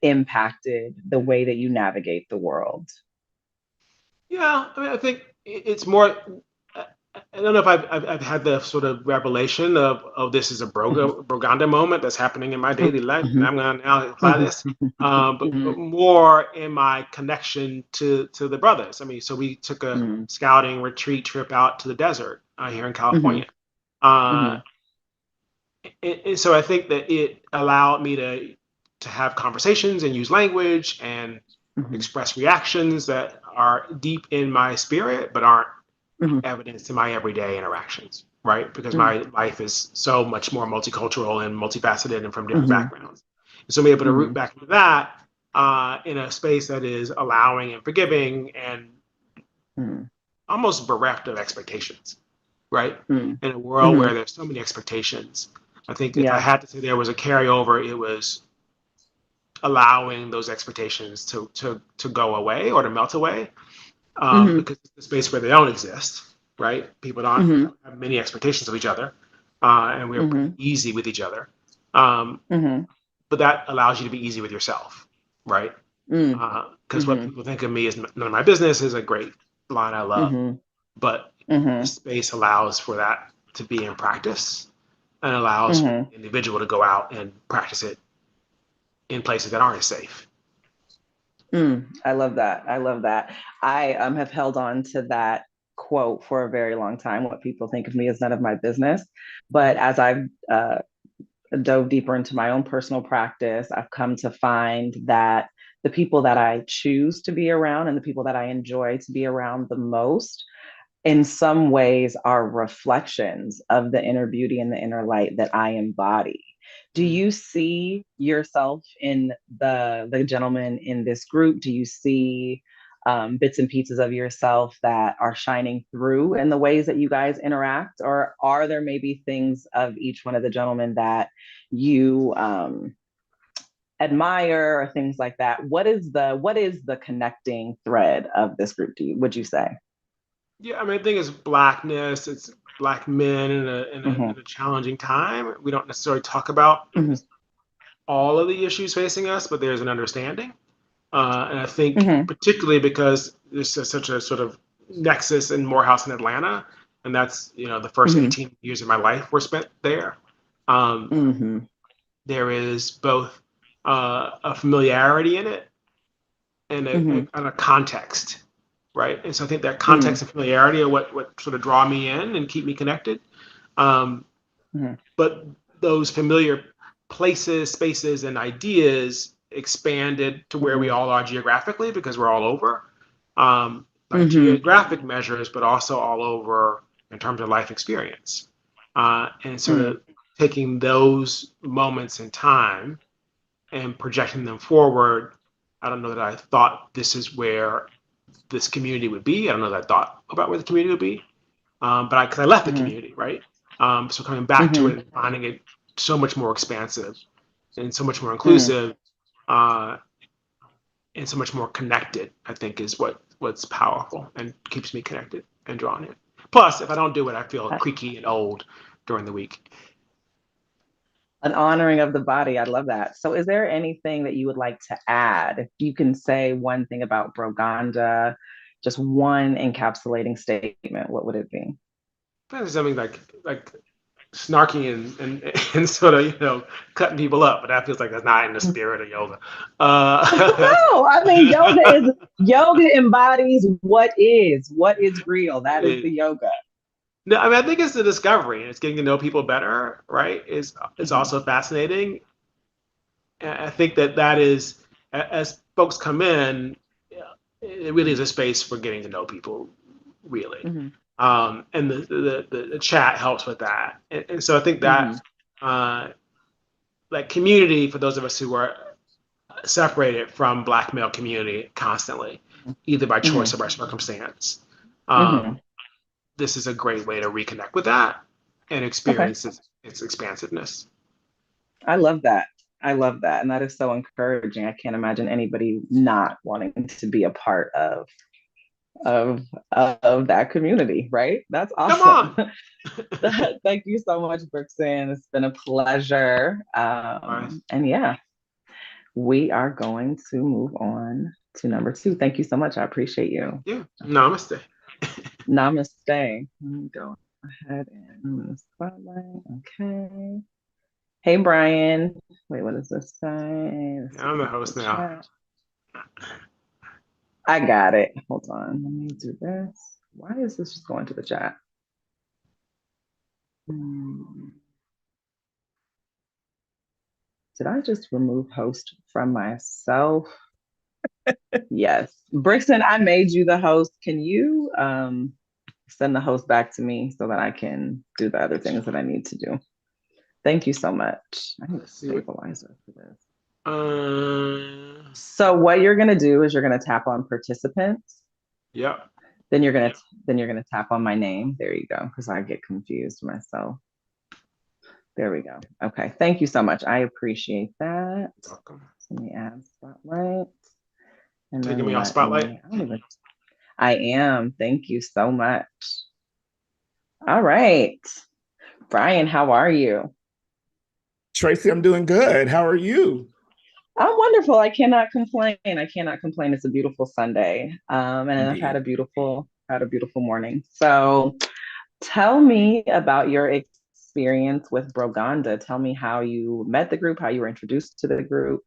impacted the way that you navigate the world? Yeah, I mean, I think it's more. I don't know if I've had the sort of revelation of, oh, this is a Mhm. Broganda moment that's happening in my daily life, and Mhm. I'm going to now apply Mhm. this. But Mhm. more in my connection to the brothers. I mean, so we took a Mhm. scouting retreat trip out to the desert here in Mhm. California. Uh, Mhm. and so I think that it allowed me to have conversations and use language and Mhm. express reactions that are deep in my spirit, but aren't Mhm. evidence in my everyday interactions, right? Because Mhm. my life is so much more multicultural and multifaceted and from different Mhm. backgrounds. And so being able to root Mhm. back into that in a space that is allowing and forgiving and Mhm. almost bereft of expectations, right? Mhm. In a world where Mhm. there's so many expectations, I think if I Yeah. had to say there was a carryover, it was allowing those expectations to go away or to melt away, Mhm. because it's the space where they don't exist, right? People don't Mhm. have many expectations of each other, and we're pretty Mhm. easy with each other. Um, Mhm. but that allows you to be easy with yourself, right? Because what people think of me is none of my business is a great line I love, but the space allows for that to be in practice and allows for the individual to go out and practice it in places that aren't as safe. I love that. I love that. I have held on to that quote for a very long time. What people think of me is none of my business. But as I've dove deeper into my own personal practice, I've come to find that the people that I choose to be around and the people that I enjoy to be around the most, in some ways, are reflections of the inner beauty and the inner light that I embody. Do you see yourself in the gentleman in this group? Do you see bits and pieces of yourself that are shining through in the ways that you guys interact? Or are there maybe things of each one of the gentlemen that you admire or things like that? What is the connecting thread of this group, would you say? Yeah, I mean, I think it's blackness. It's Black men in a challenging time. We don't necessarily talk about all of the issues facing us, but there's an understanding. And I think particularly because there's such a sort of nexus in Morehouse and Atlanta, and that's, the first 18 years of my life were spent there. There is both a familiarity in it and a context, right? And so I think that context and familiarity are what sort of draw me in and keep me connected. But those familiar places, spaces, and ideas expanded to where we all are geographically, because we're all over, like geographic measures, but also all over in terms of life experience. And sort of taking those moments in time and projecting them forward. I don't know that I thought this is where this community would be. I don't know that I thought about where the community would be, but because I left the community, right? So coming back to it and finding it so much more expansive and so much more inclusive, and so much more connected, I think is what's powerful and keeps me connected and drawn in. Plus, if I don't do it, I feel creaky and old during the week. An honoring of the body. I love that. So is there anything that you would like to add? If you can say one thing about Broganda, just one encapsulating statement, what would it be? Something like snarky and sort of, cutting people up, but that feels like that's not in the spirit of yoga. No, I mean, yoga embodies what is real. That is the yoga. No, I mean, I think it's the discovery. It's getting to know people better, right? It's also fascinating. And I think that is, as folks come in, it really is a space for getting to know people, really. And the chat helps with that. And so I think that like community, for those of us who are separated from Black male community constantly, either by choice or by circumstance, this is a great way to reconnect with that and experience its expansiveness. I love that. And that is so encouraging. I can't imagine anybody not wanting to be a part of that community, right? That's awesome. Come on. Thank you so much, Brixen. It's been a pleasure. And yeah, we are going to move on to number 2. Thank you so much. I appreciate you. Yeah. Namaste. Namaste. Let me go ahead and spotlight. Okay. Hey, Brian. Wait, what does this say? I'm the host now. I got it. Hold on. Let me do this. Why is this just going to the chat? Did I just remove host from myself? Yes. Brixen, I made you the host. Can you send the host back to me so that I can do the other things that I need to do? Thank you so much. I need a stabilizer for this. So what you're gonna do is you're gonna tap on participants. Yep. Then you're gonna tap on my name. There you go, because I get confused myself. There we go. Okay. Thank you so much. I appreciate that. You're welcome. Let me add spotlight. And taking me off spotlight. I am. Thank you so much. All right. Brian, how are you? Tracy, I'm doing good. How are you? I'm wonderful. I cannot complain. I cannot complain. It's a beautiful Sunday. And I've Indeed. had a beautiful morning. So tell me about your experience with Broganda. Tell me how you met the group, how you were introduced to the group.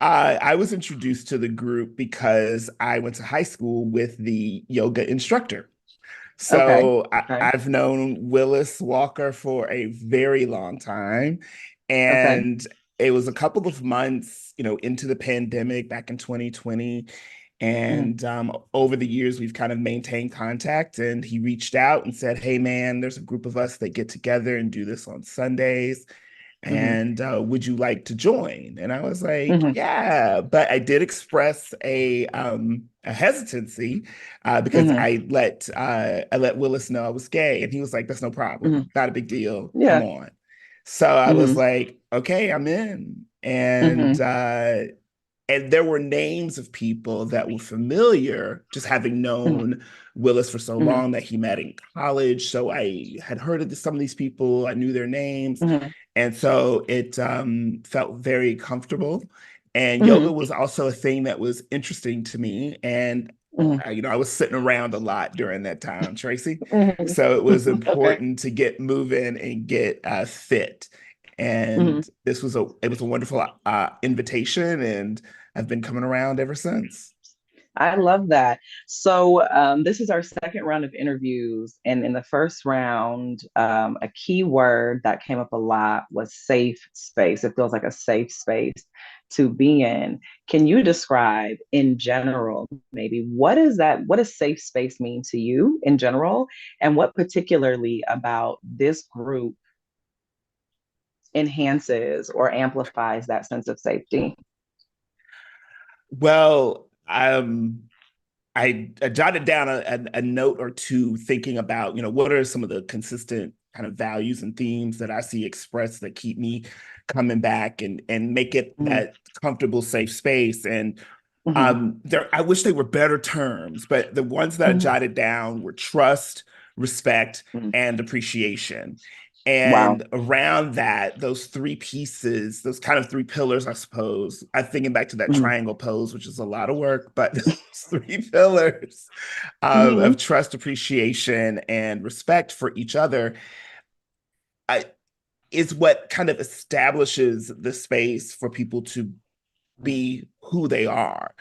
I was introduced to the group because I went to high school with the yoga instructor. Okay. So Okay. I've known Willis Walker for a very long time. Okay. And it was a couple of months, into the pandemic back in 2020. Mm, And over the years, we've kind of maintained contact. And he reached out and said, "Hey, man, there's a group of us that get together and do this on Sundays. mhm, And would you like to join?" And I was like, mhm, "Yeah," but I did express a hesitancy because mhm, I let Willis know I was gay, and he was like, "That's no problem, mhm. not a big deal. Come Yeah. on." So I was Mhm, like, "Okay, I'm in," mhm, and there were names of people that were familiar, just having mhm, known Willis for so mhm, long that he met in college. So I had heard of some of these people, I knew their names. mhm, And so it felt very comfortable. And yoga mhm, was also a thing that was interesting to me. And, mhm, I was sitting around a lot during that time, Tracy. mhm. So it was Okay. important to get moving and get fit. Mhm. And it was a wonderful invitation, and I've been coming around ever since. I love that. So, this is our second round of interviews. And in the first round, a key word that came up a lot was safe space. It feels like a safe space to be in. Can you describe in general, maybe what does safe space mean to you in general? And what particularly about this group enhances or amplifies that sense of safety? Well, I jotted down a note or two thinking about, what are some of the consistent kind of values and themes that I see expressed that keep me coming back and make it Mhm, that comfortable, safe space. And mhm, I wish they were better terms, but the ones that I mhm, jotted down were trust, respect, mhm. and appreciation. Wow. And around that, those three pieces, those kind of three pillars, I suppose, I'm thinking back to that Mhm, triangle pose, which is a lot of work, but those three pillars of mhm, trust, appreciation, and respect for each other, I, is what kind of establishes the space for people to be who they are.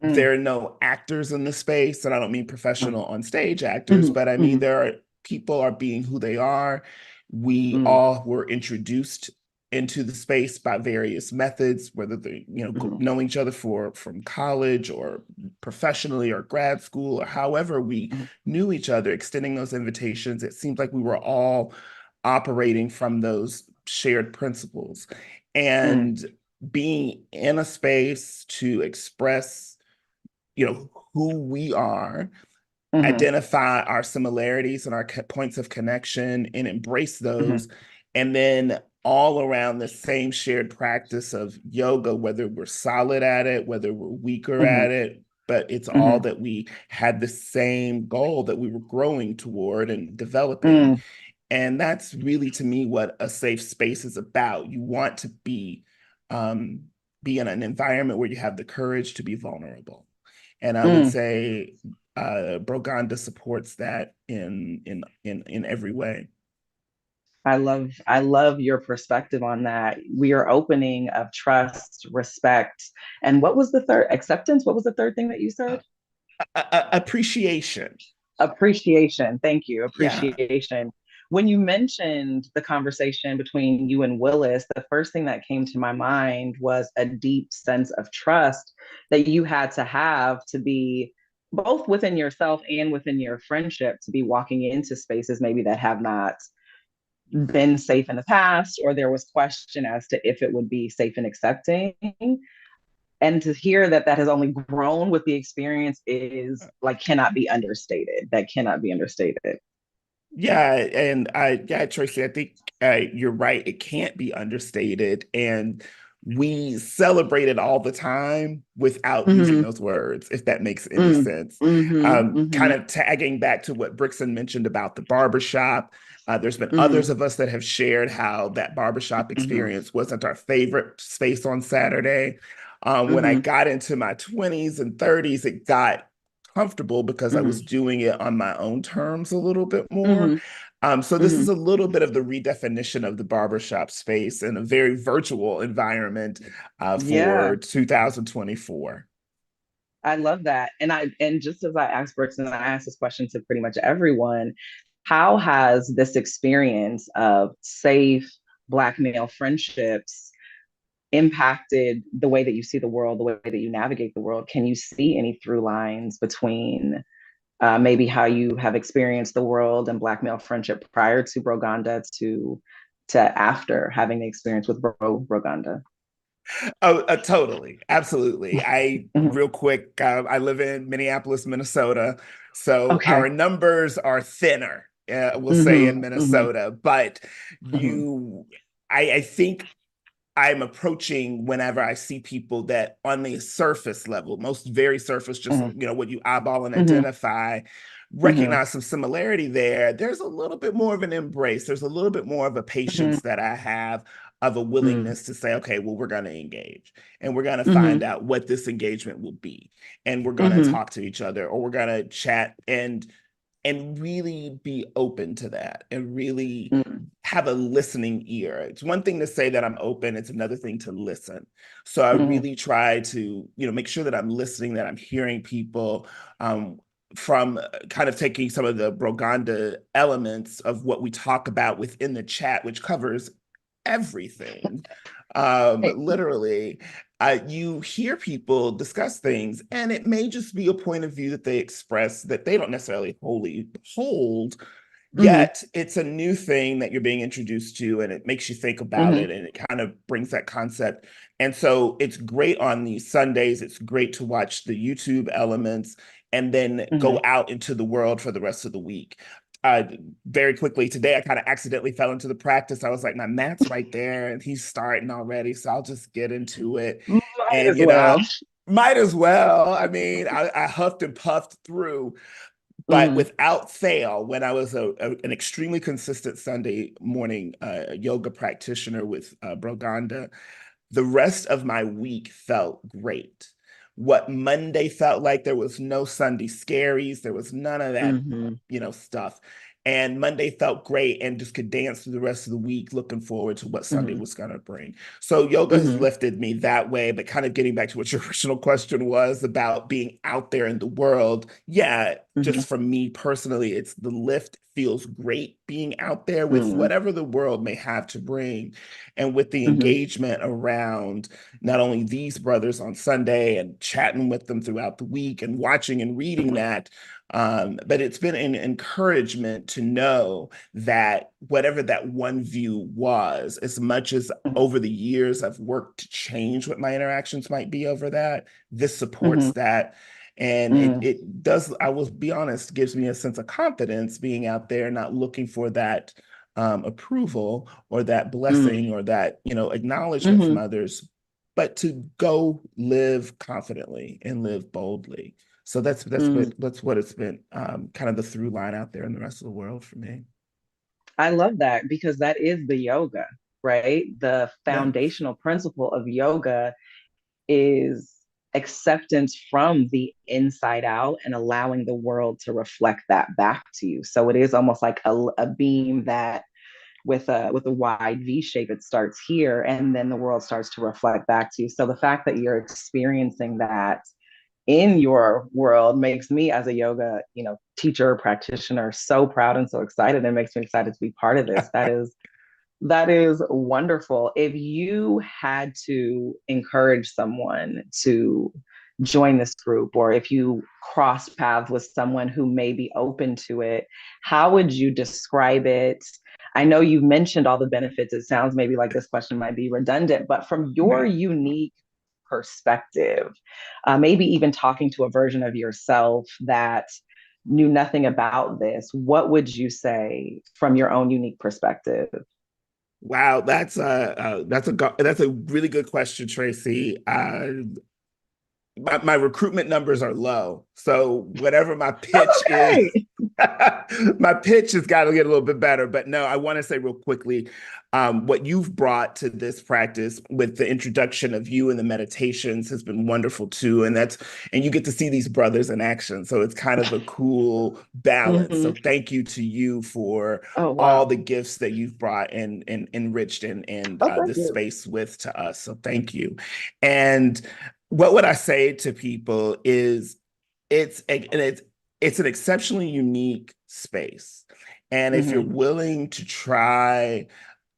mhm, There are no actors in the space, and I don't mean mhm, professional on stage actors, mhm, but I mean mhm, there are people are being who they are. We mhm, all were introduced into the space by various methods, whether they, mhm, knowing each other from college or professionally or grad school or however we mhm, knew each other, extending those invitations. It seems like we were all operating from those shared principles. mhm, And being in a space to express, who we are, mhm, identify our similarities and our points of connection and embrace mhm, those. And then all around the same shared practice of yoga, whether we're solid at it, whether we're weaker mhm, at it, but it's all mhm, that we had the same goal that we were growing toward and developing. mhm, And that's really, to me, what a safe space is about. You want to um, be in an environment where you have the courage to be vulnerable. And I would mhm. say Broganda supports that in every way. I love your perspective on that. We are opening of trust, respect, and what was the third? Acceptance. What was the third thing that you said? Appreciation. Appreciation. Thank you. Yeah. Appreciation. When you mentioned the conversation between you and Willis, the first thing that came to my mind was a deep sense of trust that you had to have to be both within yourself and within your friendship to be walking into spaces maybe that have not been safe in the past, or there was question as to if it would be safe and accepting. And to hear that that has only grown with the experience is like cannot be understated. That cannot be understated. Yeah, yeah, Tracy, I think you're right. It can't be understated. And we celebrate it all the time without using Mm-hmm. those words, if that makes any Mm, sense. mm-hmm. Kind Mm-hmm. of tagging back to what Brixton mentioned about the barbershop. There's been Mhm. others of us that have shared how that barbershop Mhm. experience wasn't our favorite space on Saturday. When I Mhm. got into my 20s and 30s, it got comfortable because I was Mhm. doing it on my own terms a little bit more. Mhm. So this is Mhm. a little bit of the redefinition of the barbershop space in a very virtual environment Yeah. for 2024. I love that. And just as I asked Brooks, and I asked this question to pretty much everyone, how has this experience of safe Black male friendships impacted the way that you see the world, the way that you navigate the world? Can you see any through lines between maybe how you have experienced the world and Black male friendship prior to Broganda to after having the experience with Broganda? Oh, totally. Absolutely. Mhm. Real quick, I live in Minneapolis, Minnesota. So our Okay. numbers are thinner, we'll say in Hmm. Hmm. Minnesota. But Hmm. you, I think I'm approaching whenever I see people that on the surface level, most very surface, just what you eyeball and Hmm. identify, Hmm. recognize some similarity there. There's a little bit more of an embrace. There's a little bit more of a Hmm. patience that I have of a willingness to say, okay, well, we're going to engage and we're going to find Hmm. out what this engagement will be. And we're going to Hmm. talk to each other or we're going to chat and really be open to that and really Hmm. have a listening ear. It's one thing to say that I'm open, it's another thing to listen. So I Hmm. really try to, make sure that I'm listening, that I'm hearing people from kind of taking some of the Broganda elements of what we talk about within the chat, which covers everything. Literally, you hear people discuss things, and it may just be a point of view that they express that they don't necessarily wholly hold. Hmm. Yet it's a new thing that you're being introduced to, and it makes you think about Hmm. it, and it kind of brings that concept. And so it's great on these Sundays. It's great to watch the YouTube elements and then go Hmm. out into the world for the rest of the week. Uh, Very quickly today, I kind of accidentally fell into the practice. I was like, my mat's right there, and he's starting already, so I'll just get into it. Might And as well. might as well. I mean, I huffed and puffed through, but Hmm. without fail, when I was an extremely consistent Sunday morning yoga practitioner with Broganda, the rest of my week felt great. What Monday felt like, there was no Sunday scaries, there was none of that, Hmm. stuff. And Monday felt great and just could dance through the rest of the week, looking forward to what Sunday Hmm. was going to bring. So yoga has Hmm. lifted me that way. But kind of getting back to what your original question was about being out there in the world. Yeah, Hmm. just for me personally, it's the lift feels great being out there with Hmm. whatever the world may have to bring and with the Hmm. engagement around not only these brothers on Sunday and chatting with them throughout the week and watching and reading that, but it's been an encouragement to know that whatever that one view was, as much as over the years I've worked to change what my interactions might be over that, this supports Hmm. that. And it does, I will be honest, gives me a sense of confidence being out there, not looking for that approval or that blessing or that acknowledgement from Hmm. others, but to go live confidently and live boldly. So that's what it's been, kind of the through line out there in the rest of the world for me. I love that because that is the yoga, right? The Yes. foundational principle of yoga is acceptance from the inside out and allowing the world to reflect that back to you. So it is almost like a beam that with a wide V shape, it starts here and then the world starts to reflect back to you. So the fact that you're experiencing that in your world makes me as a yoga, teacher, practitioner, so proud and so excited. It makes me excited to be part of this. That is wonderful. If you had to encourage someone to join this group, or if you cross paths with someone who may be open to it, how would you describe it? I know you've mentioned all the benefits. It sounds maybe like this question might be redundant, but from your No. unique perspective, maybe even talking to a version of yourself that knew nothing about this, what would you say from your own unique perspective? Wow, that's a really good question, Tracy. my recruitment numbers are low. So whatever my pitch That's okay. is, my pitch has got to get a little bit better. But no, I want to say real quickly, what you've brought to this practice with the introduction of you and the meditations has been wonderful too. And you get to see these brothers in action. So it's kind of a cool balance. So Mhm. thank you to you for Oh, all wow. the gifts that you've brought and enriched and Oh, thank this you. space with to us. So thank you. And what would I say to people is it's an exceptionally unique space. And if you're Hmm. willing to try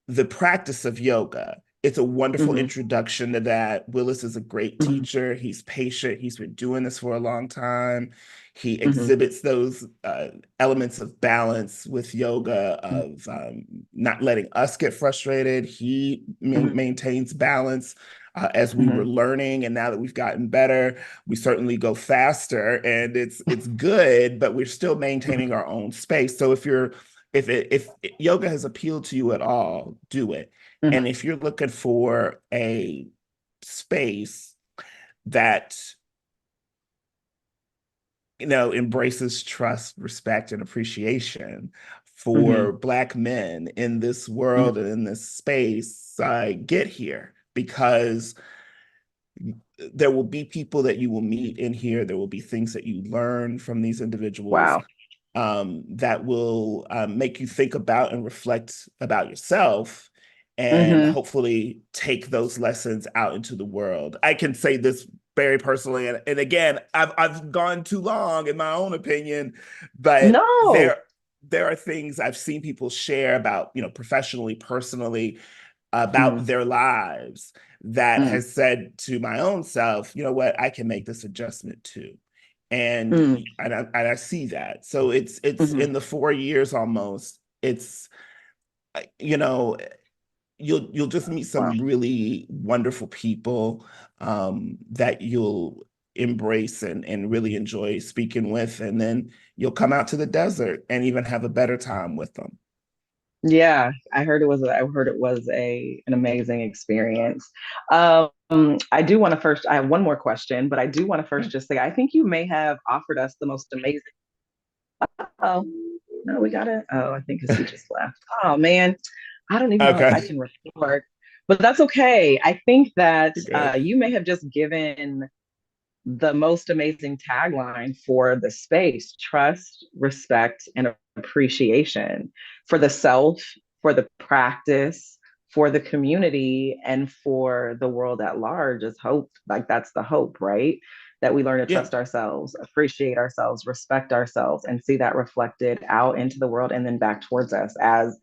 the practice of yoga, it's a wonderful Hmm. introduction to that. Willis is a great Hmm. teacher. He's patient. He's been doing this for a long time. He Hmm. exhibits those elements of balance with yoga, of not letting us get frustrated. He Hmm. maintains balance as we were Hmm. learning, and now that we've gotten better, we certainly go faster, and it's good, but we're still maintaining our own space. So if yoga has appealed to you at all, do it. And Hmm. if you're looking for a space that embraces trust, respect, and appreciation for Hmm. Black men in this world Hmm. and in this space, get here, because there will be people that you will meet in here. There will be things that you learn from these individuals Wow. that will make you think about and reflect about yourself, and Hmm. hopefully take those lessons out into the world. I can say this very personally, and again, I've gone too long in my own opinion, but No. there are things I've seen people share about, professionally, personally, Hmm. about their lives that Hmm. has said to my own self, you know what, I can make this adjustment too. And Hmm. I see that. So it's Hmm. in the 4 years almost. It's you know you'll just meet Wow. some really wonderful people that you'll embrace and really enjoy speaking with, and then you'll come out to the desert and even have a better time with them. Yeah, I heard it was an amazing experience. I do want to first, I have one more question, but I do want to first just say I think you may have offered us the most amazing. Oh, no, we got it. Oh, I think because he just left. Oh man, I don't even know if I Okay. can record, but that's okay. I think that Good. you may have just given the most amazing tagline for the space: trust, respect, and appreciation for the self, for the practice, for the community, and for the world at large. Is hope. Like, that's the hope, right? That we learn to Yeah. trust ourselves, appreciate ourselves, respect ourselves, and see that reflected out into the world and then back towards us as,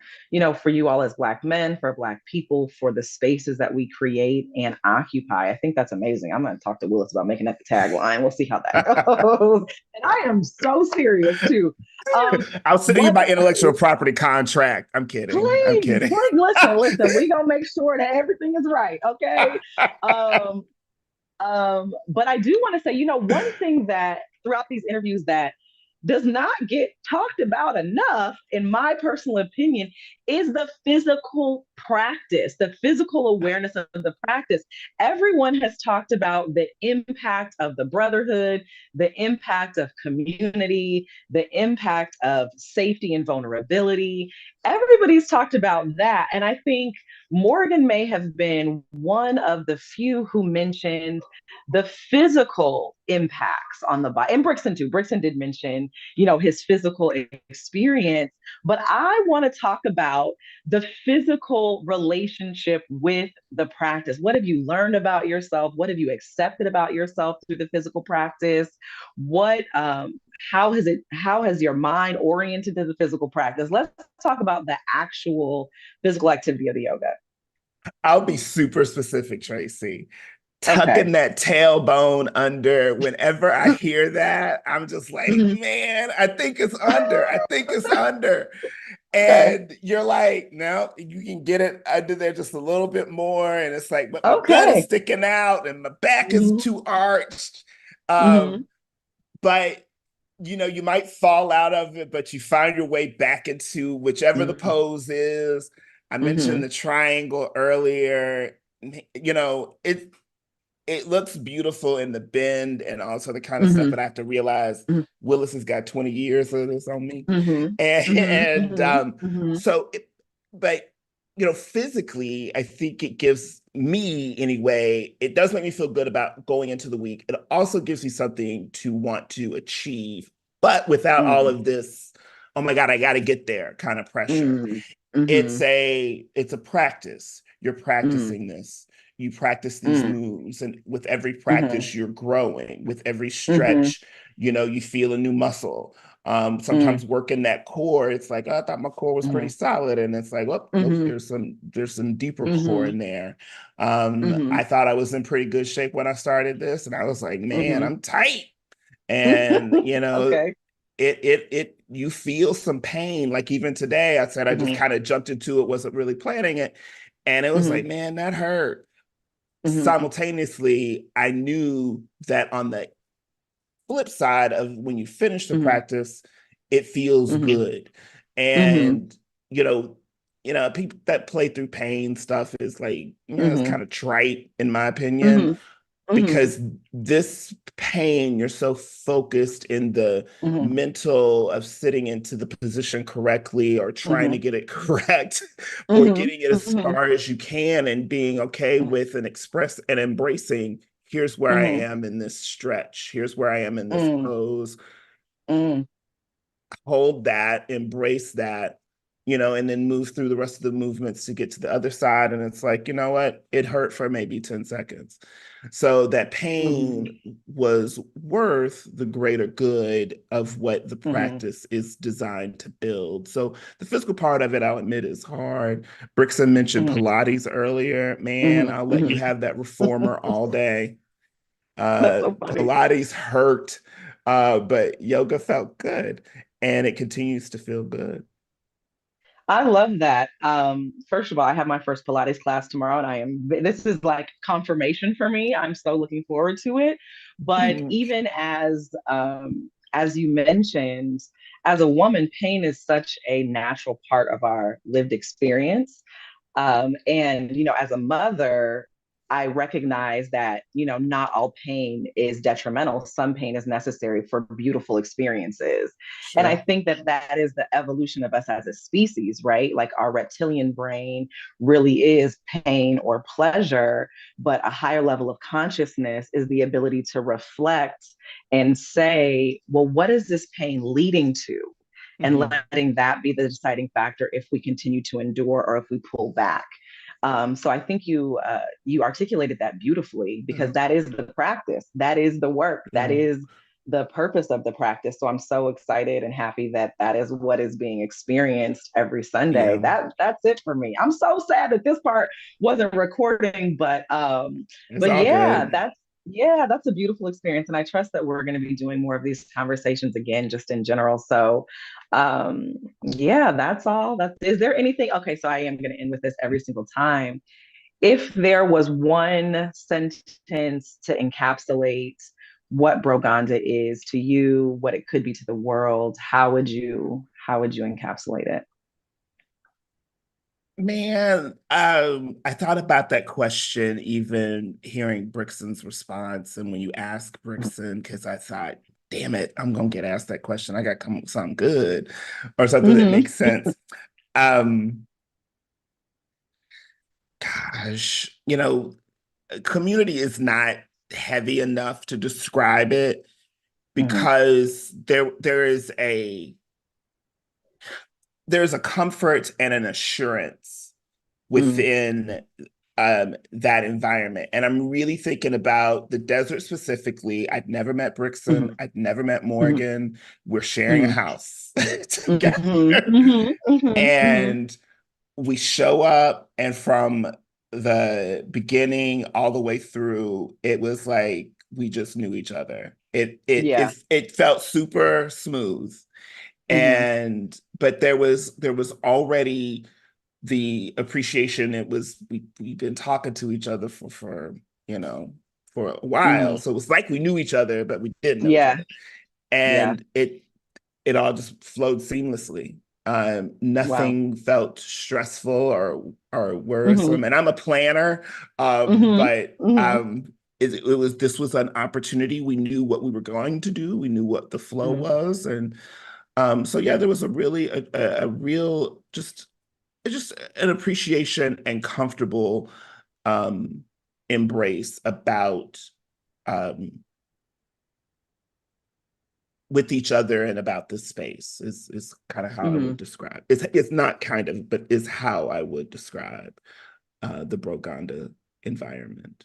for you all as Black men, for Black people, for the spaces that we create and occupy. I think that's amazing. I'm going to talk to Willis about making that the tagline. We'll see how that goes. And I am so serious too. I'll send you But my intellectual property contract. I'm kidding. I'm please, kidding. please listen. We gonna make sure that everything is right, okay? Um, but I do want to say, one thing that throughout these interviews that does not get talked about enough, in my personal opinion, is the physical practice, the physical awareness of the practice. Everyone has talked about the impact of the brotherhood, the impact of community, the impact of safety and vulnerability. Everybody's talked about that. And I think Morgan may have been one of the few who mentioned the physical impacts on the body. And Brixton too. Brixton did mention, his physical experience. But I want to talk about the physical relationship with the practice. What have you learned about yourself? What have you accepted about yourself through the physical practice? How has your mind oriented to the physical practice? Let's talk about the actual physical activity of the yoga. I'll be super specific, Tracy. Okay. Tucking that tailbone under, whenever I hear that, I'm just like, Mhm. man, I think it's under. I think it's under. Okay. And you're like, no, you can get it under there just a little bit more. And it's like, but my butt is Okay. sticking out and my back is Hmm. too arched. Hmm. But you might fall out of it, but you find your way back into whichever the Hmm. pose is. I mentioned Hmm. the triangle earlier. It it looks beautiful in the bend and also the kind of stuff that I have to realize Willis has got 20 years of this on me. So, but, physically, I think it gives me, anyway, it does make me feel good about going into the week. It also gives me something to want to achieve, but without all of this, oh my God, I got to get there kind of pressure. It's a practice. You're practicing this. You practice these moves, and with every practice, you're growing. With every stretch, you feel a new muscle. Sometimes working that core, it's like, oh, I thought my core was pretty solid, and it's like, well, nope, there's some deeper core in there. I thought I was in pretty good shape when I started this, and I was like, man, I'm tight. And Okay. it you feel some pain. Like even today, I said I just kind of jumped into it, wasn't really planning it, and it was like, man, that hurt. Simultaneously, I knew that on the flip side of when you finish the practice, it feels good. And people that play through pain stuff is like, it's kind of trite in my opinion. Because this pain, you're so focused in the mental of sitting into the position correctly or trying to get it correct or getting it as far as you can and being okay with and express and embracing, here's where I am in this stretch. Here's where I am in this pose. Hold that, embrace that, and then move through the rest of the movements to get to the other side. And it's like, you know what? It hurt for maybe 10 seconds. So that pain was worth the greater good of what the practice is designed to build. So the physical part of it, I'll admit, is hard. Brixton mentioned Pilates earlier. Man, I'll let you have that reformer all day. That's so funny. Pilates hurt, but yoga felt good, and it continues to feel good. I love that. First of all, I have my first Pilates class tomorrow, and this is like confirmation for me. I'm so looking forward to it. But even as you mentioned, as a woman, pain is such a natural part of our lived experience. And, as a mother, I recognize that, not all pain is detrimental. Some pain is necessary for beautiful experiences. Sure. And I think that that is the evolution of us as a species, right? Like our reptilian brain really is pain or pleasure, but a higher level of consciousness is the ability to reflect and say, well, what is this pain leading to? And letting that be the deciding factor if we continue to endure or if we pull back. So I think you articulated that beautifully, because that is the practice, that is the work, that is the purpose of the practice. So I'm so excited and happy that that is what is being experienced every Sunday. That's it for me. I'm so sad that this part wasn't recording, but yeah, good. That's a beautiful experience. And I trust that we're going to be doing more of these conversations again, just in general. So that's all. Is there anything? Okay, so I am going to end with this every single time. If there was one sentence to encapsulate what Broganda is to you, what it could be to the world, how would you encapsulate it? Man, I thought about that question, even hearing Brixton's response. And when you ask Brixton, because I thought, damn it, I'm going to get asked that question. I got to come up with something good or something that makes sense. Gosh, community is not heavy enough to describe it, because there's a comfort and an assurance within that environment. And I'm really thinking about the desert specifically. I'd never met Brixton. I'd never met Morgan. We're sharing a house together. And we show up, and from the beginning all the way through, it was like we just knew each other. It felt super smooth. But there was already the appreciation. We've been talking to each other for a while. So it was like we knew each other, but we didn't know each other. And it all just flowed seamlessly. Nothing felt stressful or worrisome. And I'm a planner, but this was an opportunity. We knew what we were going to do. We knew what the flow was, and so yeah, there was a really a real just an appreciation and comfortable embrace about with each other and about this space is kind of how I would describe. It's not kind of, but is how I would describe the Broganda environment.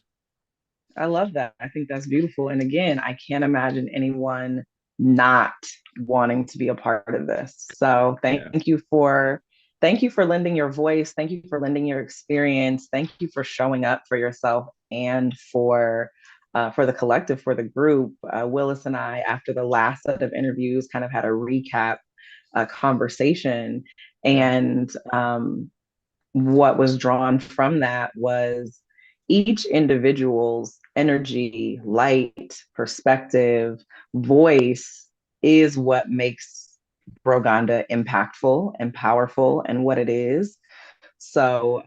I love that. I think that's beautiful. And again, I can't imagine anyone not wanting to be a part of this. So thank you for lending your voice. Thank you for lending your experience. Thank you for showing up for yourself and for the collective, for the group. Willis and I, after the last set of interviews, kind of had a recap conversation. And what was drawn from that was each individual's energy, light, perspective, voice is what makes Broganda impactful and powerful and what it is. So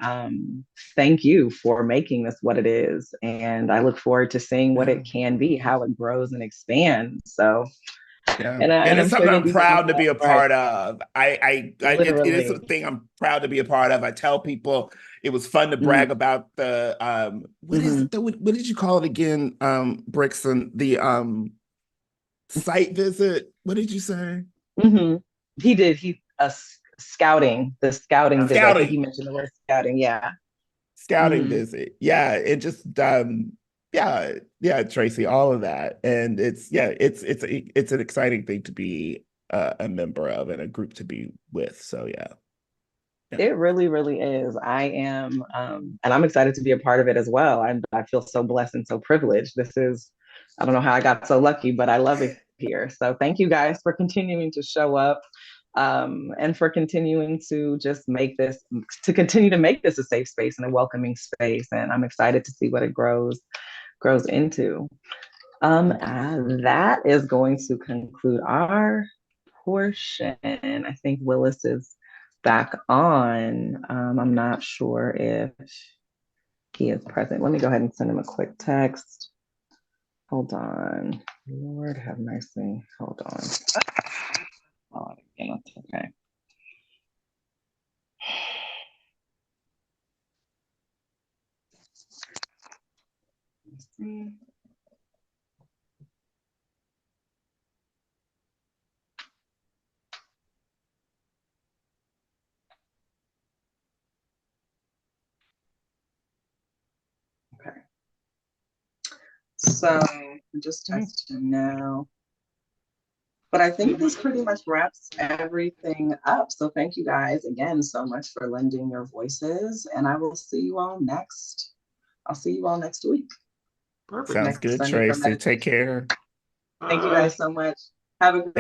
thank you for making this what it is. And I look forward to seeing what it can be, how it grows and expands. So and I'm it's sure something I'm proud to be a part of. It is Literally. a thing I'm proud to be a part of. I tell people it was fun to brag about the what did you call it again, Brixton? The site visit. What did you say? He did. Scouting, the scouting visit. I think he mentioned the word scouting. Yeah. Scouting visit. Yeah. It just yeah, Tracy, all of that. And it's an exciting thing to be a member of and a group to be with. So yeah. It really, really is. I am, and I'm excited to be a part of it as well. I feel so blessed and so privileged. I don't know how I got so lucky, but I love it here. So thank you guys for continuing to show up, and for continuing to continue to make this a safe space and a welcoming space. And I'm excited to see what it grows into. That is going to conclude our portion. I think Willis is back on. I'm not sure if he is present. Let me go ahead and send him a quick text. Hold on. Lord have mercy. Hold on. Oh, again, that's okay. Let's see. Okay. So I'm just texting now. But I think this pretty much wraps everything up. So thank you guys again so much for lending your voices. And I will see you all next. I'll see you all next week. Perfect. Sounds good, Tracy. Take care. Thank you guys so much. Have a great